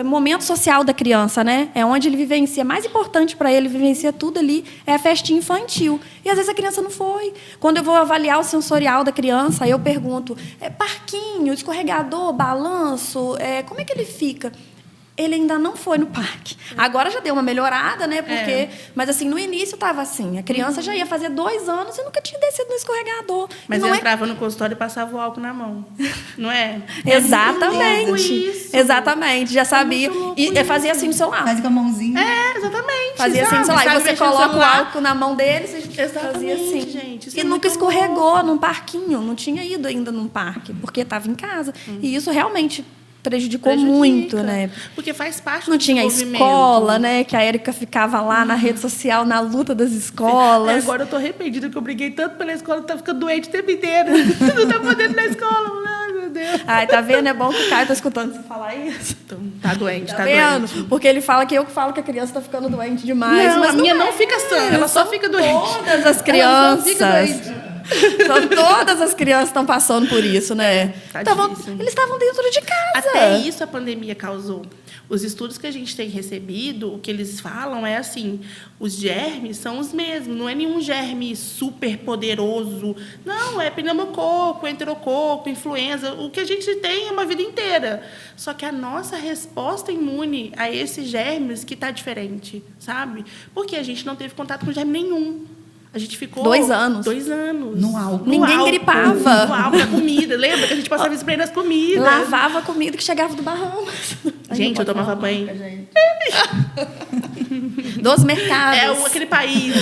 momento social da criança, né? É onde ele vivencia, mais importante para ele, vivencia tudo ali, é a festinha infantil. E, às vezes, a criança não foi. Quando eu vou avaliar o sensorial da criança, aí eu pergunto, parquinho, escorregador, balanço, como é que ele fica? Ele ainda não foi no parque. Agora já deu uma melhorada, né? Porque, mas assim, no início estava assim. A criança já ia fazer 2 anos e nunca tinha descido no escorregador. Mas eu entrava no consultório e passava o álcool na mão. Não é? Exatamente. Exatamente. Já sabia. E fazia assim no celular. Faz com a mãozinha. Exatamente. Fazia assim no celular. E você coloca o álcool na mão deles e exatamente, fazia assim. Gente, e nunca escorregou num parquinho. Não tinha ido ainda num parque, porque estava em casa. E isso realmente prejudicou muito, né? Porque faz parte Não do tinha desenvolvimento. Escola, né? Que a Érica ficava lá na rede social, na luta das escolas. Agora eu tô arrependida que eu briguei tanto pela escola que tá ficando doente o tempo inteiro. Não tá podendo ir na escola. Ai, meu Deus. Ai, tá vendo? É bom que o Caio tá escutando você falar isso. Então, tá doente, Tá vendo? Porque ele fala que eu que falo que a criança tá ficando doente demais. Não, mas a minha é. não fica sã, ela só fica doente. Todas as Ela só fica crianças. doente. Todas as crianças estão passando por isso, né? Tadíssimo. Eles estavam dentro de casa. Até isso a pandemia causou. Os estudos que a gente tem recebido, o que eles falam é assim, os germes são os mesmos, não é nenhum germe super poderoso. Não, é pneumococo, enterococo, influenza. O que a gente tem é uma vida inteira. Só que a nossa resposta imune a esses germes que está diferente, sabe? Porque a gente não teve contato com germe nenhum. A gente ficou 2 anos. 2 anos. No álcool. Ninguém gripava. No álcool, na comida. Lembra que a gente passava spray nas comidas? Lavava a comida que chegava do Bahamas. Gente, eu tomava banho. Dos mercados. Aquele país.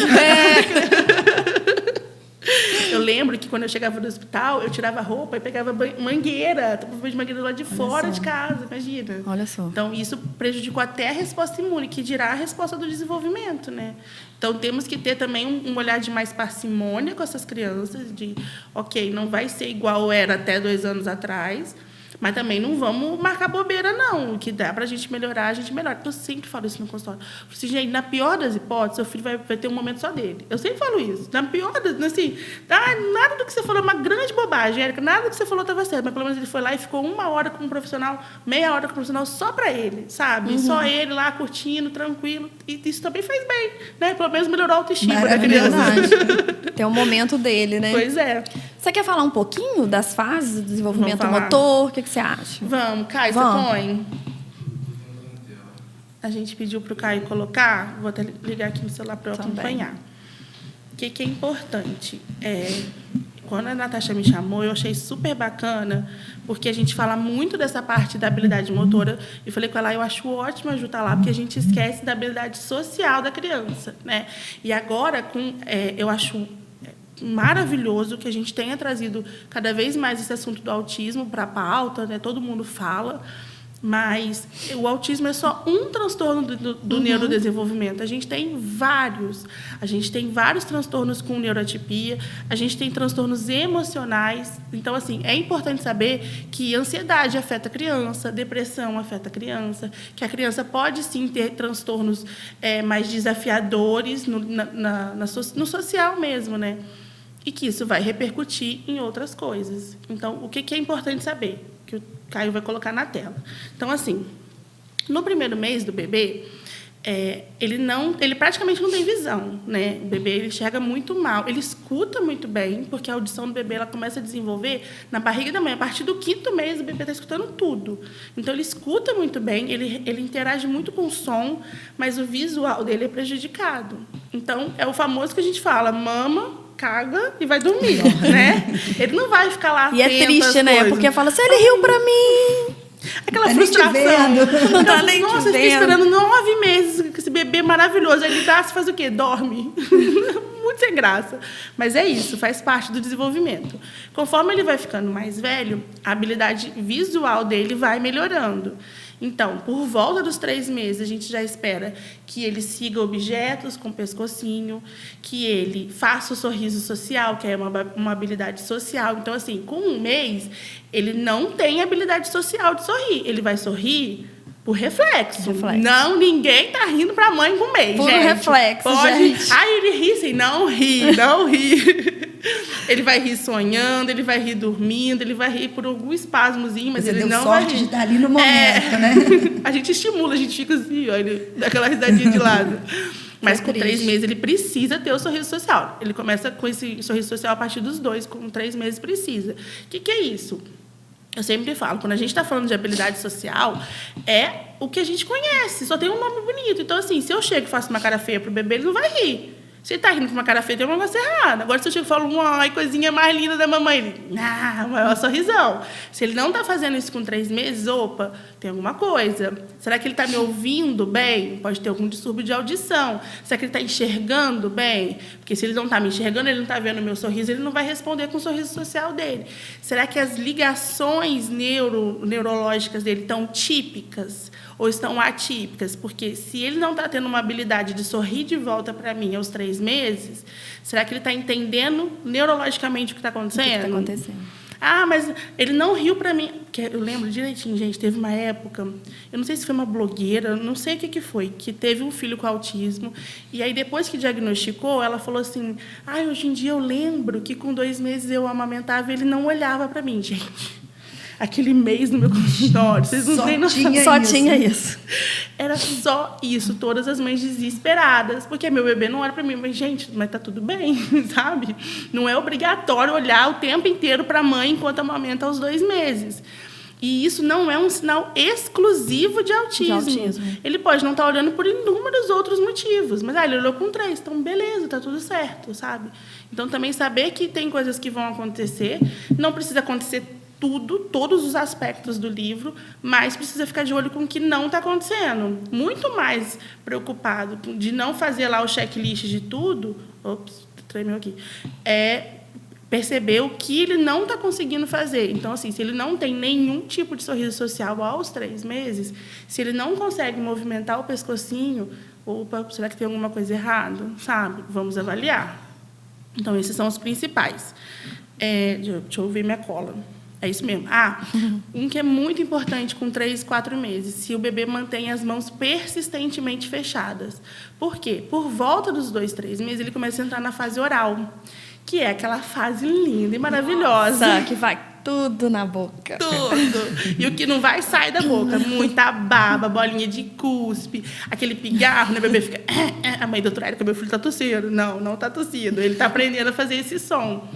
Eu lembro que quando eu chegava no hospital, eu tirava a roupa e pegava mangueira. Tomava banho de mangueira lá de fora de casa, imagina. Olha só. Então, isso prejudicou até a resposta imune, que dirá a resposta do desenvolvimento, né? Então, temos que ter também um olhar de mais parcimônia com essas crianças, de, ok, não vai ser igual era até 2 anos atrás, mas também não vamos marcar bobeira, não. O que dá para a gente melhorar, a gente melhora. Eu sempre falo isso no consultório. Eu falo assim, gente, na pior das hipóteses, seu filho vai ter um momento só dele. Eu sempre falo isso. Na pior das... Assim, nada do que você falou é uma grande bobagem, Érica. Nada do que você falou estava certo. Mas, pelo menos, ele foi lá e ficou 1 hora com um profissional, meia hora com um profissional só para ele, sabe? Só ele lá, curtindo, tranquilo. E isso também faz bem, né? Pelo menos melhorou a autoestima da criança. Tem um momento dele, né? Pois é. Você quer falar um pouquinho das fases do desenvolvimento Vamos falar. motor? O que você acha? Vamos, Caio, Vamos. você põe? A gente pediu para o Caio colocar, vou até ligar aqui no celular para eu Também. acompanhar. O que é importante? Quando a Natasha me chamou, eu achei super bacana, porque a gente fala muito dessa parte da habilidade motora. Eu falei com ela, eu acho ótimo a Ju estar lá, porque a gente esquece da habilidade social da criança, né? E agora, eu acho maravilhoso que a gente tenha trazido cada vez mais esse assunto do autismo para a pauta, né? Todo mundo fala, mas o autismo é só um transtorno do neurodesenvolvimento. A gente tem vários. A gente tem vários transtornos com neuroatipia, a gente tem transtornos emocionais. Então, assim, é importante saber que ansiedade afeta a criança, depressão afeta a criança, que a criança pode, sim, ter transtornos mais desafiadores no social mesmo, né? E que isso vai repercutir em outras coisas. Então, o que é importante saber? Que o Caio vai colocar na tela. Então, assim, no primeiro mês do bebê, ele praticamente não tem visão, né? O bebê ele enxerga muito mal, ele escuta muito bem, porque a audição do bebê ela começa a desenvolver na barriga da mãe. A partir do 5º mês, o bebê está escutando tudo. Então, ele escuta muito bem, ele interage muito com o som, mas o visual dele é prejudicado. Então, é o famoso que a gente fala, mama, caga e vai dormir, né? Ele não vai ficar lá E é triste, né? coisas. Porque fala assim, ele riu pra mim. Aquela Tá nem te frustração. vendo. Não tá nem te Nossa, eu fiquei vendo. esperando 9 meses com esse bebê maravilhoso. Aí ele nasce, faz o quê? Dorme. Muito sem graça. Mas é isso, faz parte do desenvolvimento. Conforme ele vai ficando mais velho, a habilidade visual dele vai melhorando. Então, por volta dos 3 meses, a gente já espera que ele siga objetos com pescocinho, que ele faça o sorriso social, que é uma habilidade social. Então, assim, com 1 mês, ele não tem habilidade social de sorrir. Ele vai sorrir por reflexo. Não, ninguém tá rindo pra mãe com 1 mês, Puro gente. reflexo, Pode. gente. Ai, ele ri sim. Não ri, não ri. Ele vai rir sonhando, ele vai rir dormindo, ele vai rir por algum espasmozinho, mas Você ele deu não vai sorte rir. de estar ali no momento, né? A gente estimula, a gente fica assim, ó, ele dá aquela risadinha de lado. Mas com 3 meses ele precisa ter o sorriso social. Ele começa com esse sorriso social a partir dos 2, com 3 meses precisa. O que é isso? Eu sempre falo, quando a gente está falando de habilidade social, é o que a gente conhece, só tem um nome bonito. Então, assim, se eu chego e faço uma cara feia pro bebê, ele não vai rir. Se ele tá rindo com uma cara feia, tem uma coisa errada. Agora, se eu chego e falo, ai, coisinha mais linda da mamãe, ele, o maior sorrisão. Se ele não está fazendo isso com 3 meses, opa, tem alguma coisa. Será que ele está me ouvindo bem? Pode ter algum distúrbio de audição. Será que ele está enxergando bem? Porque se ele não está me enxergando, ele não está vendo o meu sorriso, ele não vai responder com o sorriso social dele. Será que as ligações neurológicas dele estão típicas ou estão atípicas? Porque se ele não está tendo uma habilidade de sorrir de volta para mim aos 3 meses, será que ele está entendendo neurologicamente o que está acontecendo? O que está acontecendo? Mas ele não riu para mim. Eu lembro direitinho, gente, teve uma época, eu não sei se foi uma blogueira, não sei o que foi, que teve um filho com autismo, e aí depois que diagnosticou, ela falou assim, hoje em dia eu lembro que com 2 meses eu amamentava e ele não olhava para mim, gente. Aquele mês no meu consultório, vocês não têm noção. Só tinha isso. Era só isso, todas as mães desesperadas, porque meu bebê não olha para mim, mas, gente, mas tá tudo bem, sabe? Não é obrigatório olhar o tempo inteiro para a mãe enquanto amamenta aos 2 meses. E isso não é um sinal exclusivo de autismo. Ele pode não estar olhando por inúmeros outros motivos, mas ele olhou com 3, então beleza, tá tudo certo, sabe? Então também saber que tem coisas que vão acontecer, não precisa acontecer todos os aspectos do livro, mas precisa ficar de olho com o que não está acontecendo. Muito mais preocupado de não fazer lá o checklist de tudo, tremeu aqui, perceber o que ele não está conseguindo fazer. Então, assim, se ele não tem nenhum tipo de sorriso social aos 3 meses, se ele não consegue movimentar o pescocinho, opa, será que tem alguma coisa errada? Sabe? Vamos avaliar. Então, esses são os principais. Deixa eu ver minha cola. É isso mesmo. Um que é muito importante com 3, 4 meses, se o bebê mantém as mãos persistentemente fechadas. Por quê? Por volta dos 2, 3 meses, ele começa a entrar na fase oral, que é aquela fase linda e maravilhosa. Nossa, que vai tudo na boca. Tudo. E o que não vai, sai da boca. Muita baba, bolinha de cuspe, aquele pigarro, né? O bebê fica... A mãe doutora Érica, meu filho está tossindo. Não está tossindo. Ele está aprendendo a fazer esse som.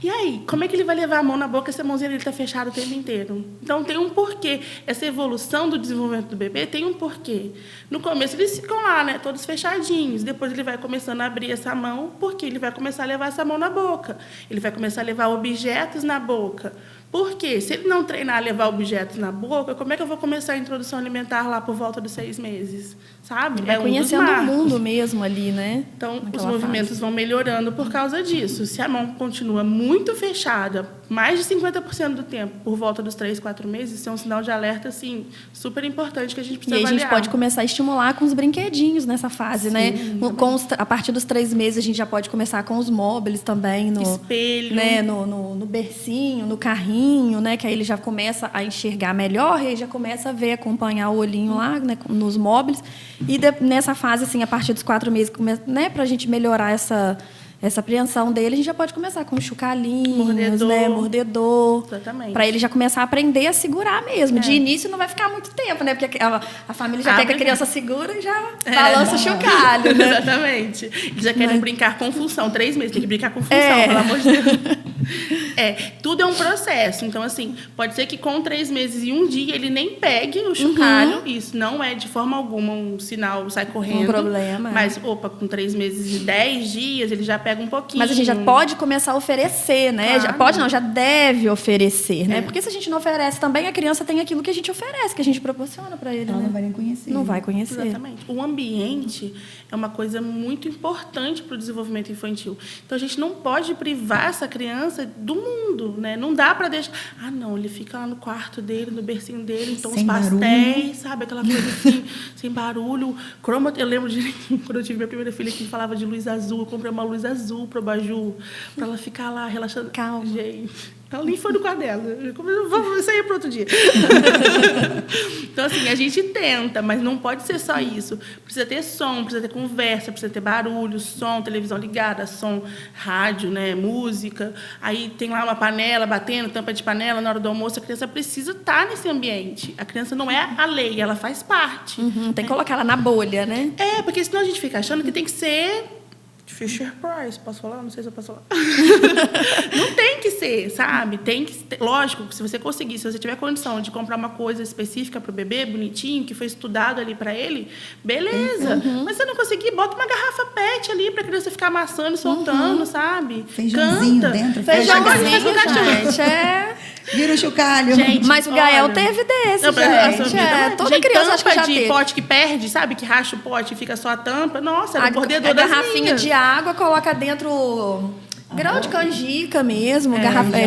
E aí, como é que ele vai levar a mão na boca se a mãozinha dele está fechada o tempo inteiro? Então, tem um porquê. Essa evolução do desenvolvimento do bebê tem um porquê. No começo, eles ficam lá, né, todos fechadinhos. Depois, ele vai começando a abrir essa mão, porque ele vai começar a levar essa mão na boca. Ele vai começar a levar objetos na boca. Por quê? Se ele não treinar a levar objetos na boca, como é que eu vou começar a introdução alimentar lá por volta dos 6 meses? Sabe? Vai conhecendo o mundo mesmo ali, né? Então, os movimentos vão melhorando por causa disso. Se a mão continua muito fechada, mais de 50% do tempo, por volta dos 3, 4 meses, isso é um sinal de alerta, assim, super importante que a gente precisa avaliar. E aí a gente pode começar a estimular com os brinquedinhos nessa fase, sim, né? A partir dos 3 meses, a gente já pode começar com os móveis também. No espelho. Né? No bercinho, no carrinho, né? Que aí ele já começa a enxergar melhor e aí já começa a ver, acompanhar o olhinho lá, né? Nos móveis. E nessa fase, assim, a partir dos 4 meses, né? Para a gente melhorar essa apreensão dele, a gente já pode começar com chucalinhos, mordedor. Exatamente. Para ele já começar a aprender a segurar mesmo. De início não vai ficar muito tempo, né? Porque a família já quer que a criança segura e já balança o chocalho, né? Exatamente. Eles já querem brincar com função. 3 meses, tem que brincar com função, pelo amor de Deus. Tudo é um processo. Então, assim, pode ser que com 3 meses e um dia ele nem pegue o chocalho. Isso não é de forma alguma um sinal, sai correndo. Um problema. Mas, com 3 meses e 10 dias, ele já pega um pouquinho. Mas a gente já pode começar a oferecer, né? Claro. Já deve oferecer, né? Porque se a gente não oferece também, a criança tem aquilo que a gente oferece, que a gente proporciona para ele. Ela né? não vai nem conhecer. Não vai conhecer. Exatamente. O ambiente é uma coisa muito importante para o desenvolvimento infantil. Então, a gente não pode privar essa criança do mundo, né? Não dá para deixar... não, ele fica lá no quarto dele, no bercinho dele, então sem os pastéis, barulho. sabe? Aquela coisa assim, sem barulho. Eu lembro de quando eu tive minha primeira filha que falava de luz azul, eu comprei uma luz azul para o abajur, para ela ficar lá relaxando. Calma. Gente... Ela nem foi no quarto dela. Vamos sair para outro dia. Então, assim, a gente tenta, mas não pode ser só isso. Precisa ter som, precisa ter conversa, precisa ter barulho, som, televisão ligada, som, rádio, né, música. Aí tem lá uma panela batendo, tampa de panela na hora do almoço. A criança precisa estar nesse ambiente. A criança não é a lei, ela faz parte. Tem que colocar ela na bolha, né? Porque senão a gente fica achando que tem que ser Fisher Price, posso falar? Não sei se eu posso falar. Não tem que ser, sabe? Tem que ter, lógico, se você conseguir, se você tiver condição de comprar uma coisa específica para o bebê, bonitinho, que foi estudado ali para ele, beleza. Mas se você não conseguir, bota uma garrafa PET ali para a criança ficar amassando e soltando, sabe? Feijãozinho Canta. dentro. Feijãozinho, gente, Vira o chocalho. Gente, Mas o Gael olha, teve desse, não, gente. Toda gente, criança acho que já de teve. pote que perde, sabe? Que racha o pote e fica só a tampa. Nossa, era o mordedor a das garrafinha minhas. de água, coloca dentro grão de canjica mesmo,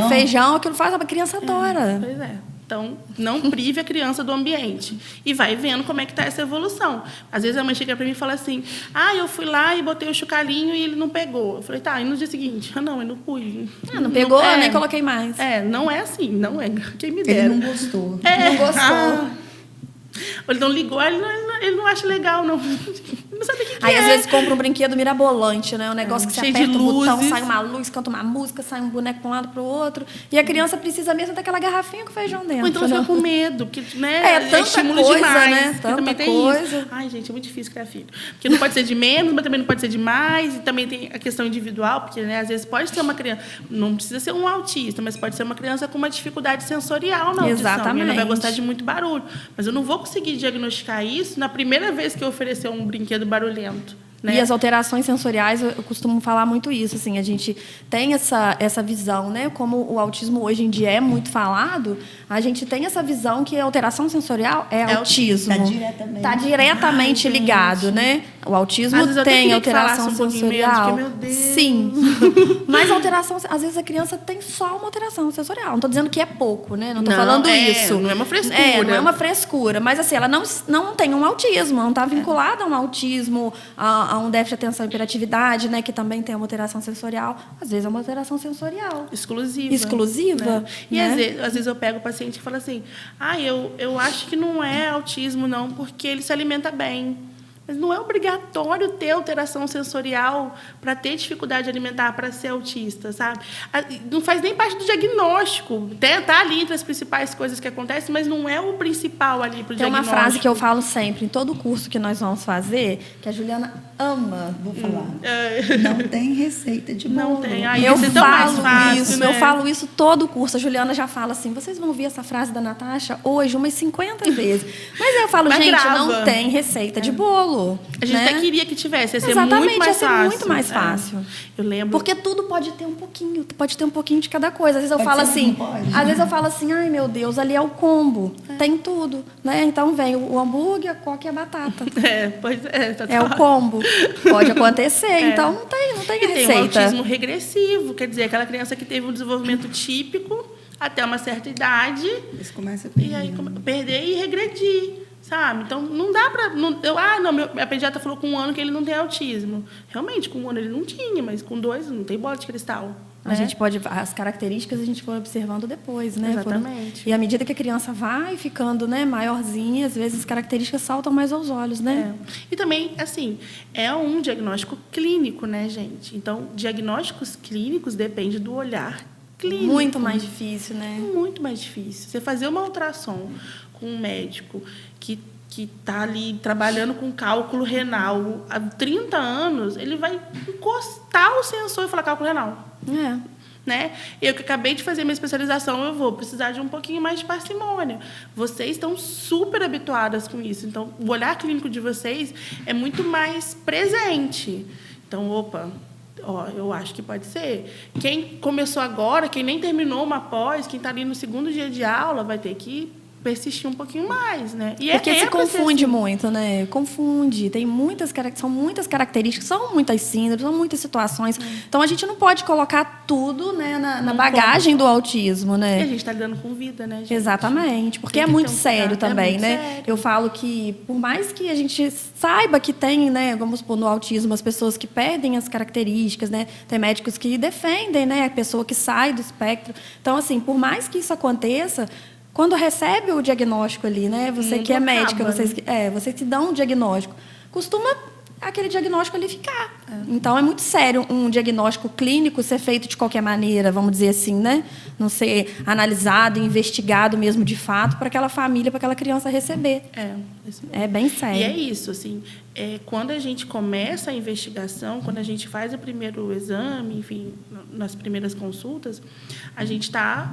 feijão, aquilo faz, a criança adora. Pois é. Então, não prive a criança do ambiente. E vai vendo como é que está essa evolução. Às vezes a mãe chega para mim e fala assim, eu fui lá e botei o chocalhinho e ele não pegou. Eu falei, tá, e no dia seguinte? Não, eu não pus. Não pegou, eu nem coloquei mais. Não é assim, não é. Quem me dera. Ele não gostou. Não gostou. Ele não ligou, ele não acha legal, não. Não sabe o que Aí, é. às vezes, compra um brinquedo mirabolante, né? Um negócio que você Cheio de aperta o botão, luzes. sai uma luz, canta uma música, sai um boneco para um lado para o outro. E a criança precisa mesmo daquela garrafinha com feijão dentro. Ou então né? fica com medo, porque, né? Tanta estímulo coisa, demais. né? Porque Tanta também tem coisa. isso. Ai, gente, é muito difícil criar filho. Porque não pode ser de menos, mas também não pode ser de mais. E também tem a questão individual, porque, né, às vezes pode ser uma criança, não precisa ser um autista, mas pode ser uma criança com uma dificuldade sensorial na audição. Exatamente. E ela vai gostar de muito barulho. Mas eu não vou conseguir diagnosticar isso na primeira vez que eu oferecer um brinquedo barulhento. Né? E as alterações sensoriais, eu costumo falar muito isso, assim, a gente tem essa visão, né? Como o autismo hoje em dia é muito falado, a gente tem essa visão que a alteração sensorial é autismo. Está diretamente ligado, né? O autismo tem alteração sensorial. Menos, porque, meu Deus. Sim. Mas a alteração, às vezes a criança tem só uma alteração sensorial. Não estou dizendo que é pouco, né? Não estou falando isso. Não é uma frescura. Não é uma frescura. Mas assim, ela não tem um autismo, não está vinculada a um autismo, a um déficit de atenção e hiperatividade, né? Que também tem uma alteração sensorial. Às vezes é uma alteração sensorial. Exclusiva. Né? E né? às vezes eu pego o paciente e falo assim, eu acho que não é autismo, não, porque ele se alimenta bem. Mas não é obrigatório ter alteração sensorial para ter dificuldade alimentar, para ser autista, sabe? Não faz nem parte do diagnóstico. Está ali entre as principais coisas que acontecem, mas não é o principal ali para o diagnóstico. Tem uma frase que eu falo sempre, em todo curso que nós vamos fazer, que a Juliana ama. Vou falar. Não tem receita de bolo. Não tem. Eu falo isso todo o curso. A Juliana já fala assim, vocês vão ouvir essa frase da Natasha hoje umas 50 vezes. Mas eu falo, gente, não tem receita de bolo. A gente né? até queria que tivesse, ia ser Exatamente, muito mais fácil. Muito mais fácil. Eu lembro. Porque tudo pode ter um pouquinho de cada coisa. Às vezes eu falo assim, ai meu Deus, ali é o combo, tem tudo, né? Então vem o hambúrguer, a coca e a batata. Pois é. É o combo. Pode acontecer, então não tem receita. Tem um autismo regressivo, quer dizer, aquela criança que teve um desenvolvimento típico até uma certa idade. Isso começa a perder. E aí perder e regredir. Sabe? Então, não dá para... a pediatra falou com 1 ano que ele não tem autismo. Realmente, com 1 ano ele não tinha, mas com 2 não tem bola de cristal. A gente pode... As características a gente foi observando depois, né? Exatamente. E à medida que a criança vai ficando, né, maiorzinha, às vezes as características saltam mais aos olhos, né? E também, assim, é um diagnóstico clínico, né, gente? Então, diagnósticos clínicos depende do olhar clínico. Muito mais difícil, né? Muito mais difícil. Você fazer uma ultrassom com um médico que está ali trabalhando com cálculo renal há 30 anos, ele vai encostar o sensor e falar cálculo renal. Né? Eu que acabei de fazer minha especialização, eu vou precisar de um pouquinho mais de parcimônia. Vocês estão super habituadas com isso. Então, o olhar clínico de vocês é muito mais presente. Então, eu acho que pode ser. Quem começou agora, quem nem terminou uma pós, quem está ali no 2º dia de aula, vai ter que persistir um pouquinho mais, né? E porque se confunde assim. muito, né? Confunde. São muitas características, são muitas síndromes, são muitas situações. Então, a gente não pode colocar tudo, né, na bagagem do autismo, né? E a gente está lidando com vida, né, gente? Exatamente. Porque é muito sério também, né? Sério. Eu falo que, por mais que a gente saiba que tem, né, vamos supor, no autismo, as pessoas que perdem as características, né? Tem médicos que defendem, né, a pessoa que sai do espectro. Então, assim, por mais que isso aconteça, quando recebe o diagnóstico ali, né? Você que é médica, vocês que dão um diagnóstico, costuma aquele diagnóstico ali ficar. Então, é muito sério um diagnóstico clínico ser feito de qualquer maneira, vamos dizer assim, né? Não ser analisado, investigado mesmo de fato para aquela família, para aquela criança receber. Isso mesmo. É bem sério. E é isso, assim, quando a gente começa a investigação, quando a gente faz o primeiro exame, enfim, nas primeiras consultas, a gente está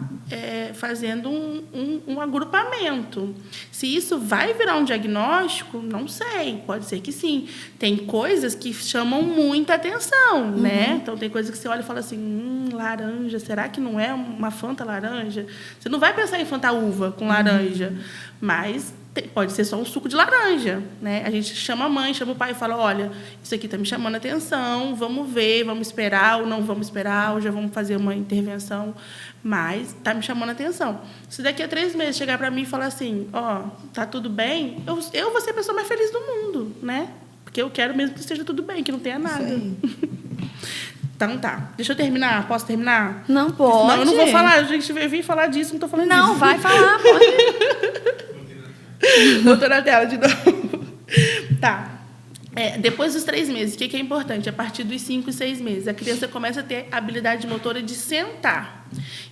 fazendo um agrupamento. Se isso vai virar um diagnóstico, não sei, pode ser que sim. Tem coisas que chamam muita atenção, né? Então, tem coisas que você olha e fala assim, laranja, será que não é uma Fanta laranja? Você não vai pensar em Fanta uva com laranja, mas pode ser só um suco de laranja, né? A gente chama a mãe, chama o pai e fala, olha, isso aqui está me chamando a atenção, vamos ver, vamos esperar ou não vamos esperar, ou já vamos fazer uma intervenção, mas está me chamando a atenção. Se daqui a 3 meses chegar para mim e falar assim, tá tudo bem, eu vou ser a pessoa mais feliz do mundo, né? Porque eu quero mesmo que esteja tudo bem, que não tenha nada. Isso aí. Então tá, deixa eu terminar, posso terminar? Não pode. Não, eu não vou falar, a gente veio vir falar disso, não estou falando disso. Não, vai falar, pode. Botou na tela de novo. Tá. Depois dos 3 meses, o que é importante? A partir dos 5 e 6 meses, a criança começa a ter habilidade motora de sentar.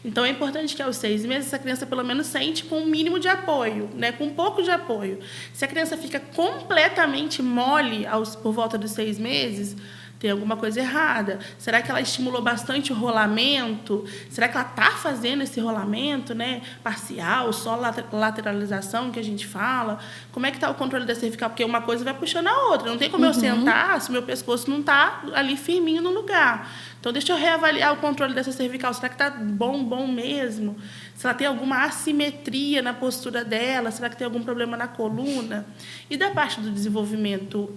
Então, é importante que aos 6 meses, essa criança pelo menos sente com um mínimo de apoio, né? Com um pouco de apoio. Se a criança fica completamente mole por volta dos 6 meses, tem alguma coisa errada. Será que ela estimulou bastante o rolamento? Será que ela está fazendo esse rolamento, né, parcial, só lateralização que a gente fala? Como é que está o controle da cervical? Porque uma coisa vai puxando a outra. Não tem como eu sentar se meu pescoço não está ali firminho no lugar. Então, deixa eu reavaliar o controle dessa cervical. Será que está bom mesmo? Se ela tem alguma assimetria na postura dela? Será que tem algum problema na coluna? E da parte do desenvolvimento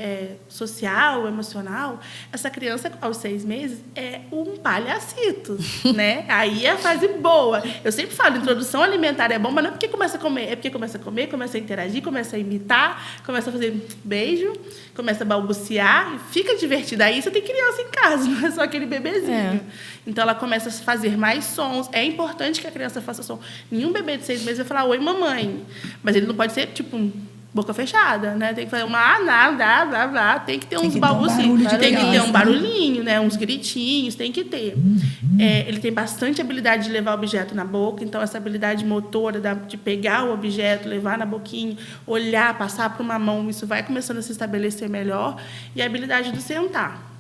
social, emocional, essa criança, aos 6 meses, é um palhacito, né? Aí é a fase boa. Eu sempre falo, introdução alimentar é bom, mas não é porque começa a comer. É porque começa a comer, começa a interagir, começa a imitar, começa a fazer beijo, começa a balbuciar, fica divertida. Aí você tem criança em casa, não é só aquele bebezinho. Então, ela começa a fazer mais sons. É importante que a criança faça som. Nenhum bebê de 6 meses vai falar, oi, mamãe. Mas ele não pode ser, tipo, boca fechada, né? Tem que fazer uma tem que ter uns balbucios. Tem que ter um barulhinho, né? Uns gritinhos, tem que ter. Ele tem bastante habilidade de levar o objeto na boca, então essa habilidade motora de pegar o objeto, levar na boquinha, olhar, passar para uma mão, isso vai começando a se estabelecer melhor. E a habilidade do sentar.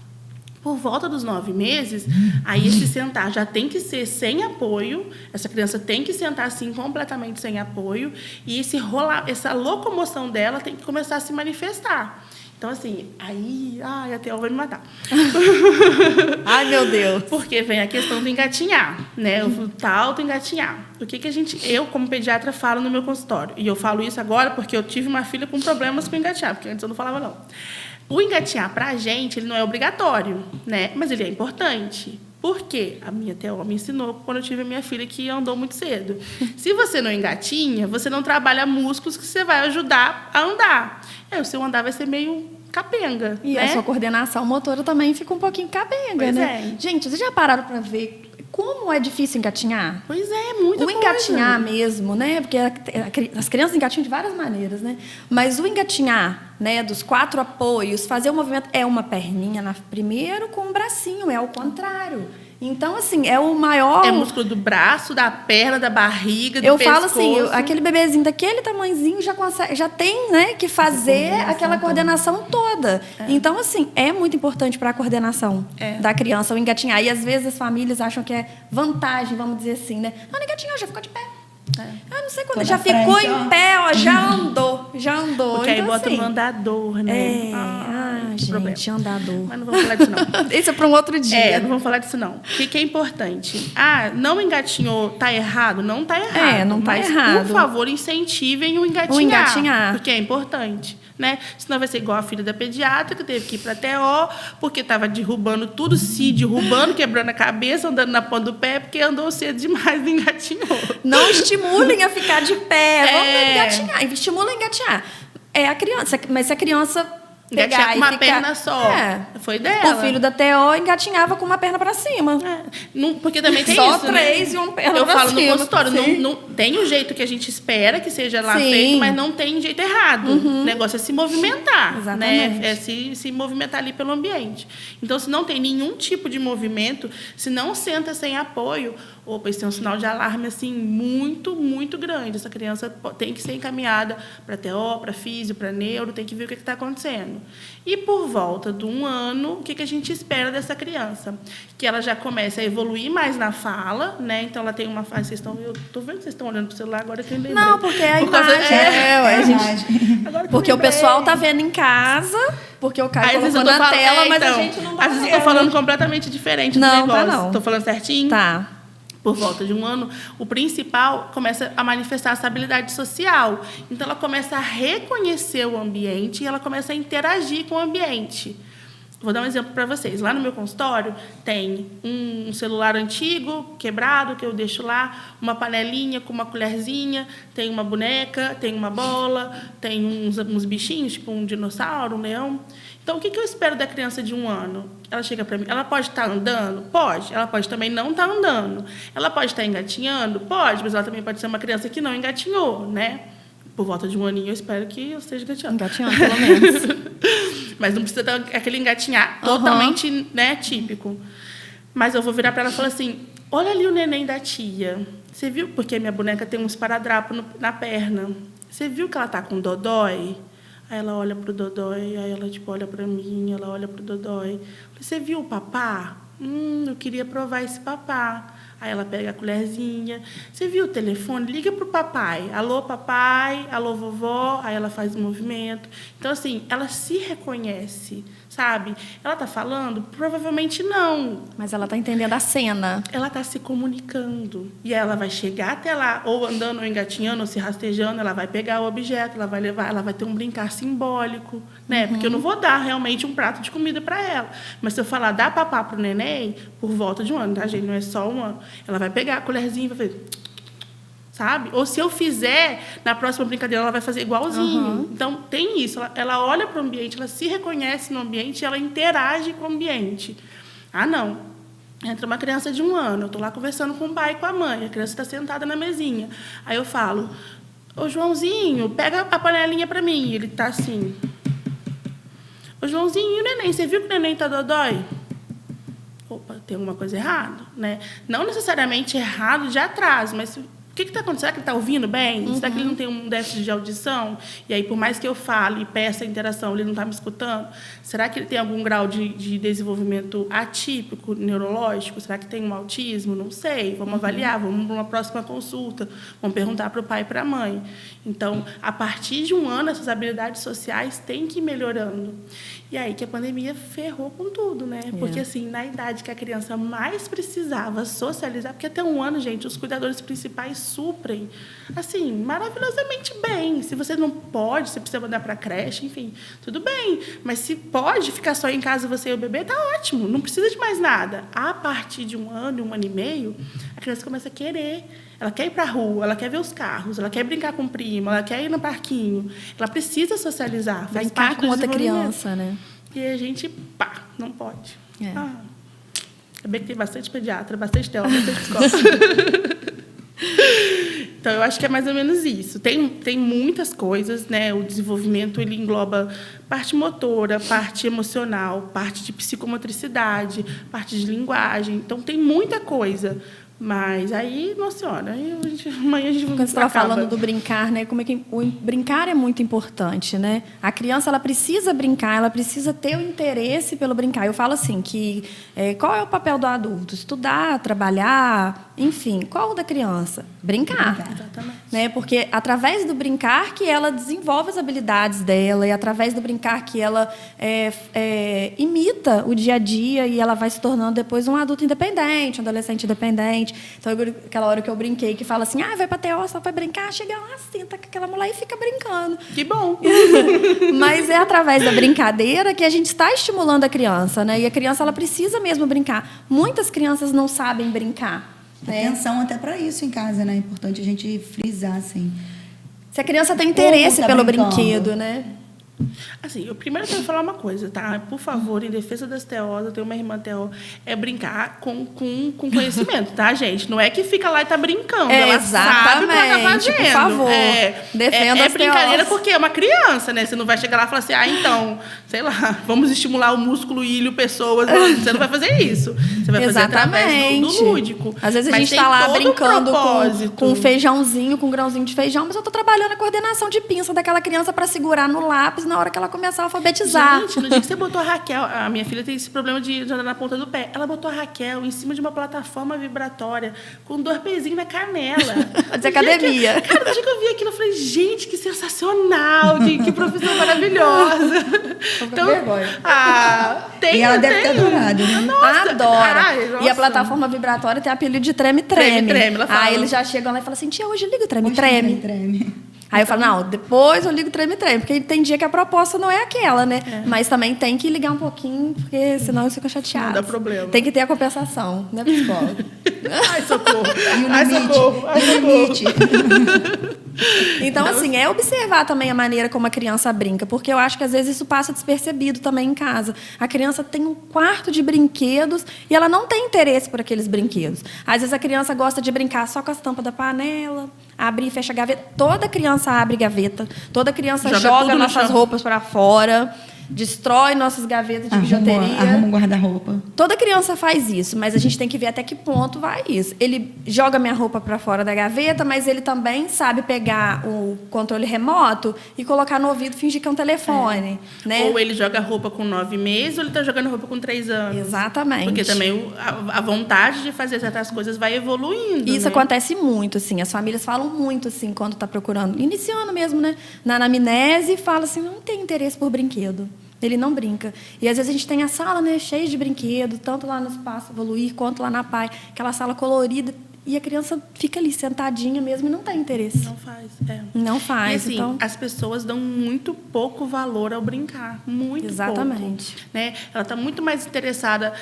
Por volta dos 9 meses, aí esse sentar já tem que ser sem apoio, essa criança tem que sentar assim completamente sem apoio, e essa locomoção dela tem que começar a se manifestar. Então, assim, a Theo vai me matar. Ai, meu Deus. Porque vem a questão do engatinhar, né? O tal do engatinhar. O que eu, como pediatra, falo no meu consultório? E eu falo isso agora porque eu tive uma filha com problemas com engatinhar, porque antes eu não falava, não. O engatinhar, para a gente, ele não é obrigatório, né? Mas ele é importante. Por quê? A minha Theo me ensinou quando eu tive a minha filha que andou muito cedo. Se você não engatinha, você não trabalha músculos que você vai ajudar a andar. O seu andar vai ser meio capenga. E né? a sua coordenação motora também fica um pouquinho capenga, pois né? Gente, vocês já pararam para ver como é difícil engatinhar? Pois é, muita coisa. O engatinhar mesmo, né? Porque as crianças engatinham de várias maneiras, né? Mas o engatinhar, né, dos 4 apoios, fazer o movimento é uma perninha primeiro com um bracinho, é ao contrário. Então, assim, é o maior... É músculo do braço, da perna, da barriga, do pescoço. Eu falo assim, aquele bebezinho daquele tamanhozinho já tem, né, que fazer aquela coordenação toda. Então, assim, é muito importante para a coordenação da criança o engatinhar. E, às vezes, as famílias acham que é vantagem, vamos dizer assim, né? Não, engatinhou, já ficou de pé. Eu não sei quando. Já ficou em pé, já andou. Porque aí então, bota assim, um andador, né? Gente, problema. andador. Mas não vamos falar disso, não. Isso é para um outro dia. Não vamos falar disso, não. O que é importante? Não engatinhou, tá errado? Não tá errado. Não tá mas, errado. por favor, incentivem o engatinhar. Porque é importante. Né? Senão vai ser igual a filha da pediatra, que teve que ir para a TO, porque estava derrubando tudo, quebrando a cabeça, andando na ponta do pé, porque andou cedo demais e engatinhou. Não estimulem a ficar de pé. Vamos engatinhar. Estimula a engatinhar. É a criança, mas se a criança Engatinhar pegar com e uma ficar... perna só. Foi dela. O filho da Theo engatinhava com uma perna pra cima. Porque também tem Só isso, 3 né? e uma perna Eu pra falo cima. no consultório, Sim. não tem o jeito que a gente espera que seja lá Sim. feito, mas não tem jeito errado. O negócio é se movimentar. Exatamente. Né? É se movimentar ali pelo ambiente. Então, se não tem nenhum tipo de movimento, se não senta sem apoio, opa, isso é um sinal de alarme assim, muito, muito grande. Essa criança tem que ser encaminhada para TO, para físio, para neuro, tem que ver o que está acontecendo. E por volta de 1 ano, o que a gente espera dessa criança? Que ela já comece a evoluir mais na fala, né? Então ela tem uma fase. Vocês estão, eu estou vendo que vocês estão olhando para o celular agora que eu lembrei. Não, porque é a Por causa- imagem. a gente... imagem. Agora que eu Porque o lembrei. pessoal tá vendo em casa, porque o Caio Às vezes colocou eu tô na falando, tela, mas então, a gente não tá às vezes eu vendo. tô falando completamente diferente do Não, tá negócio. não. Tô falando certinho? Tá. Por volta de 1 ano, o principal começa a manifestar essa habilidade social. Então, ela começa a reconhecer o ambiente e ela começa a interagir com o ambiente. Vou dar um exemplo para vocês. Lá no meu consultório tem um celular antigo, quebrado, que eu deixo lá, uma panelinha com uma colherzinha, tem uma boneca, tem uma bola, tem uns bichinhos, tipo um dinossauro, um leão. Então, o que eu espero da criança de 1 ano? Ela chega para mim, ela pode estar andando? Pode. Ela pode também não estar andando. Ela pode estar engatinhando? Pode, mas ela também pode ser uma criança que não engatinhou, né? Por volta de 1 aninho, eu espero que eu esteja engatinhando. Engatinhando, pelo menos. Mas não precisa ter aquele engatinhar totalmente, né, típico. Mas eu vou virar para ela e falar assim, olha ali o neném da tia. Você viu? Porque a minha boneca tem um esparadrapo na perna. Você viu que ela está com dodói? Aí ela olha pro dodói, aí ela tipo olha para mim, ela olha pro dodói. Você viu o papá? Eu queria provar esse papá. Aí ela pega a colherzinha. Você viu o telefone? Liga pro papai. Alô, papai. Alô, vovó. Aí ela faz o movimento. Então, assim, ela se reconhece, sabe? Ela tá falando? Provavelmente não. Mas ela tá entendendo a cena. Ela está se comunicando. E ela vai chegar até lá, ou andando, ou engatinhando, ou se rastejando, ela vai pegar o objeto, ela vai levar, ela vai ter um brincar simbólico, né? Porque eu não vou dar realmente um prato de comida para ela. Mas se eu falar, dá papá pro neném, por volta de 1 ano, tá, gente? Não é só 1 ano. Ela vai pegar a colherzinha e vai fazer... Sabe? Ou se eu fizer, na próxima brincadeira ela vai fazer igualzinho. Então, tem isso. Ela olha para o ambiente, ela se reconhece no ambiente, ela interage com o ambiente. Ah, não. Entra uma criança de 1 ano, eu estou lá conversando com o pai e com a mãe, a criança está sentada na mesinha. Aí eu falo, ô Joãozinho, pega a panelinha para mim. Ele está assim. Ô Joãozinho, e o neném? Você viu que o neném está dodói? Opa, tem alguma coisa errada, né? Não necessariamente errado de atraso, mas... O que está acontecendo? Será que ele está ouvindo bem? Será que ele não tem um déficit de audição? E aí, por mais que eu fale e peça a interação, ele não está me escutando? Será que ele tem algum grau de desenvolvimento atípico, neurológico? Será que tem um autismo? Não sei. Vamos avaliar, vamos para uma próxima consulta. Vamos perguntar para o pai e para a mãe. Então, a partir de 1 ano, essas habilidades sociais têm que ir melhorando. E aí que a pandemia ferrou com tudo, né? Porque, assim, na idade que a criança mais precisava socializar, porque até 1 ano, gente, os cuidadores principais suprem, assim, maravilhosamente bem. Se você não pode, você precisa mandar para a creche, enfim, tudo bem. Mas se pode ficar só em casa você e o bebê, tá ótimo, não precisa de mais nada. A partir de 1 ano, 1 ano e meio, a criança começa a querer. Ela quer ir para a rua, ela quer ver os carros, ela quer brincar com o primo, ela quer ir no parquinho. Ela precisa socializar. Faz Brincar parte com do outra desenvolvimento. criança, né? E a gente, pá, não pode. É. É bem que tem bastante pediatra, bastante teólogo, bastante psicólogo. Então, eu acho que é mais ou menos isso. Tem muitas coisas, né? O desenvolvimento ele engloba parte motora, parte emocional, parte de psicomotricidade, parte de linguagem. Então, tem muita coisa. Mas aí, nossa senhora, amanhã a gente Quando você estava falando do brincar, né? Como é que o brincar é muito importante, né? A criança ela precisa brincar, ela precisa ter o interesse pelo brincar. Eu falo assim que qual é o papel do adulto? Estudar, trabalhar, enfim, qual o da criança? Brincar. Exatamente. Né? Porque através do brincar que ela desenvolve as habilidades dela e através do brincar que ela imita o dia a dia e ela vai se tornando depois um adulto independente, um adolescente independente. Então, aquela hora que eu brinquei, que fala assim, vai pra TO, só vai brincar, chega lá, senta com aquela mulher e fica brincando. Que bom! Mas é através da brincadeira que a gente está estimulando a criança, né? E a criança, ela precisa mesmo brincar. Muitas crianças não sabem brincar. Né? Atenção até para isso em casa, né? É importante a gente frisar, assim. Se a criança tem interesse Como tá pelo brincando? brinquedo, né? Assim, eu primeiro quero falar uma coisa, tá? Por favor, em defesa das TOs, eu tenho uma irmã TO, é brincar com conhecimento, tá, gente? Não é que fica lá e tá brincando. Ela sabe o que ela tá fazendo. Por favor, defenda as brincadeira TOs. porque é uma criança, né? Você não vai chegar lá e falar assim, então, sei lá, vamos estimular o músculo, ilho, pessoas. Você não vai fazer isso. Você vai fazer através do lúdico. Às vezes a Mas gente tá lá todo brincando propósito. com feijãozinho, com grãozinho de feijão, mas eu tô trabalhando a coordenação de pinça daquela criança para segurar no lápis na hora que ela começar a alfabetizar. Gente, no dia que você botou a Raquel, a minha filha tem esse problema de andar na ponta do pé. Ela botou a Raquel em cima de uma plataforma vibratória com 2 pezinhos na canela. Fazer academia. Cara, no dia que eu vi aquilo, eu falei, gente, que sensacional, que profissão maravilhosa. Então, e ela deve ter adorado, né? Adora. Ai, e a nossa. plataforma vibratória tem apelido de treme-treme. Treme-treme, ela fala. Aí eles já chegam lá e falam assim, tia, hoje liga o Hoje treme-treme. treme. Aí eu falo, não, depois eu ligo o treme-treme, porque tem dia que a proposta não é aquela, né? Mas também tem que ligar um pouquinho, porque senão eles ficam chateados. Não dá problema. Tem que ter a compensação, né, psicólogo? Ai, socorro. E o Ai, limite. socorro. Ai, E o limite. Então, assim, é observar também a maneira como a criança brinca, porque eu acho que às vezes isso passa despercebido também em casa. A criança tem um quarto de brinquedos e ela não tem interesse por aqueles brinquedos. Às vezes a criança gosta de brincar só com as tampas da panela, abrir e fechar a gaveta. Toda criança abre gaveta, toda criança joga nossas roupas para fora, destrói nossas gavetas de bijuteria. Arruma um guarda-roupa. Toda criança faz isso, mas a gente tem que ver até que ponto vai isso. Ele joga minha roupa para fora da gaveta, mas ele também sabe pegar o controle remoto e colocar no ouvido e fingir que é um telefone. Né? Ou ele joga roupa com 9 meses, ou ele está jogando roupa com 3 anos. Exatamente. Porque também a vontade de fazer certas coisas vai evoluindo. Isso né? acontece muito, assim. As famílias falam muito, assim, quando está procurando. Iniciando mesmo, né? Na anamnese, fala assim, não tem interesse por brinquedo. Ele não brinca. E às vezes a gente tem a sala, né, cheia de brinquedos, tanto lá no Espaço Evoluir quanto lá na PAI, aquela sala colorida, e a criança fica ali sentadinha mesmo e não tem interesse. Não faz, Não faz. E assim, então... as pessoas dão muito pouco valor ao brincar. Muito Exatamente. pouco. Né? Ela está muito mais interessada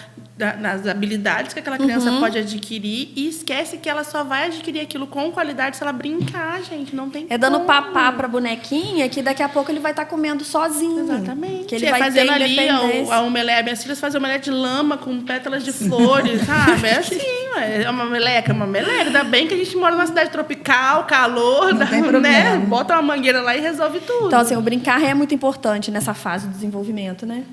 nas habilidades que aquela criança pode adquirir e esquece que ela só vai adquirir aquilo com qualidade se ela brincar, gente. Não tem É dando como. papá para a bonequinha que daqui a pouco ele vai estar comendo sozinho. Exatamente. Que ele vai fazendo ter ali independência. a omelete. Minhas filhas fazem omelete de lama com pétalas de flores, sabe? É assim, ué. É uma meleca, Ainda bem que a gente mora numa cidade tropical, calor, Não tem né? problema. Bota uma mangueira lá e resolve tudo. Então, assim, o brincar é muito importante nessa fase do desenvolvimento, né?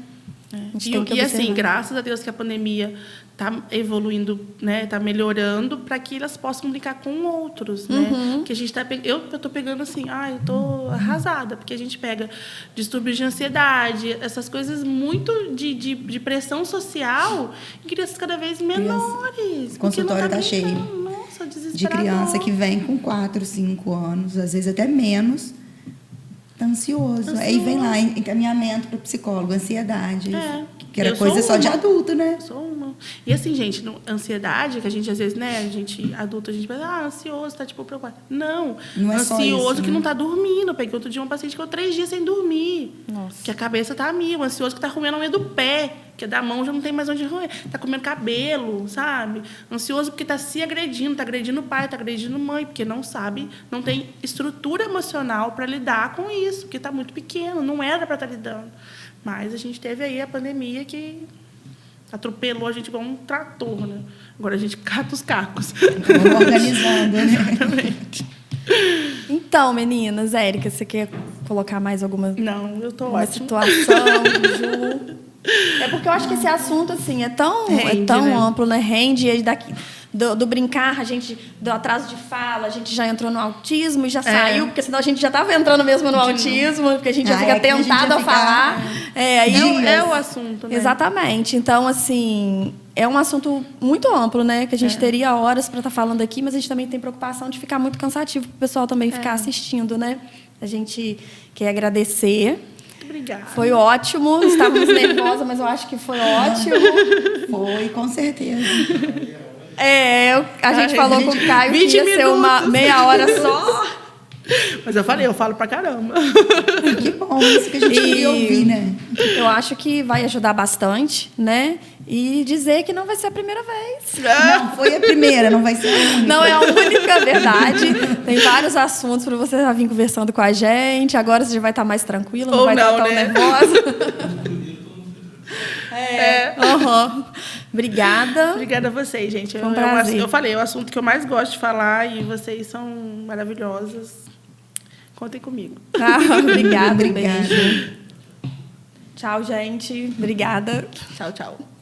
A gente tem que E assim, observar. graças a Deus que a pandemia está evoluindo, né? Está melhorando para que elas possam brincar com outros, né? Que a gente tá eu estou pegando assim, eu estou arrasada, porque a gente pega distúrbios de ansiedade, essas coisas muito de pressão social em crianças cada vez menores. O consultório tá cheio. Nossa, De desesperador. criança que vem com 4, 5 anos, às vezes até menos, tá ansioso. Aí vem lá, encaminhamento para o psicólogo, ansiedade. Que era Eu coisa sou só de uma. adulto, né? Sou uma. E assim, gente, ansiedade, que a gente às vezes, né, a gente adulto, a gente pensa, ansioso, tá tipo preocupado. Não é só ansioso isso, que né? não tá dormindo. Eu peguei outro dia um paciente que ficou 3 dias sem dormir. Nossa. Que a cabeça tá a mil. Ansioso que tá comendo a unha do pé, que da mão já não tem mais onde roer. Tá comendo cabelo, sabe? Ansioso porque tá se agredindo, tá agredindo o pai, tá agredindo a mãe, porque não sabe, não tem estrutura emocional para lidar com isso, porque tá muito pequeno, não era para estar lidando. Mas a gente teve aí a pandemia que atropelou a gente igual um trator, né? Agora a gente cata os cacos. Vamos organizando, né? Exatamente. Então, meninas, Érica, você quer colocar mais alguma Não, eu tô uma ótima. situação, Ju? É porque eu acho que esse assunto, assim, é tão Rende, né? amplo, né? Rende e daqui... Do brincar, a gente, do atraso de fala, a gente já entrou no autismo e já saiu, porque senão a gente já estava entrando mesmo no autismo, porque a gente já fica é que a gente tentado ia a ficar falar. Aí, É o assunto, né? Exatamente. Então, assim, é um assunto muito amplo, né? Que a gente teria horas para estar falando aqui, mas a gente também tem preocupação de ficar muito cansativo para o pessoal também ficar assistindo, né? A gente quer agradecer. Muito obrigada. Foi ótimo. Estávamos nervosas, mas eu acho que foi ótimo. Foi, com certeza. A gente falou com o Caio que 20 ia ser uma minutos. meia hora só. Mas eu falo pra caramba. Que bom, isso que a gente queria ouvir, né? Eu acho que vai ajudar bastante, né? E dizer que não vai ser a primeira vez. Não, foi a primeira, não vai ser a única. Não é a única, verdade. Tem vários assuntos para você vir conversando com a gente. Agora você já vai estar mais tranquila, não Ou vai estar não, tão né? nervosa. Obrigada. Obrigada a vocês, gente. Foi um prazer. Eu falei, é o assunto que eu mais gosto de falar e vocês são maravilhosas. Contem comigo. Obrigada, Obrigada. beijo. Tchau, gente. Obrigada. Tchau, tchau.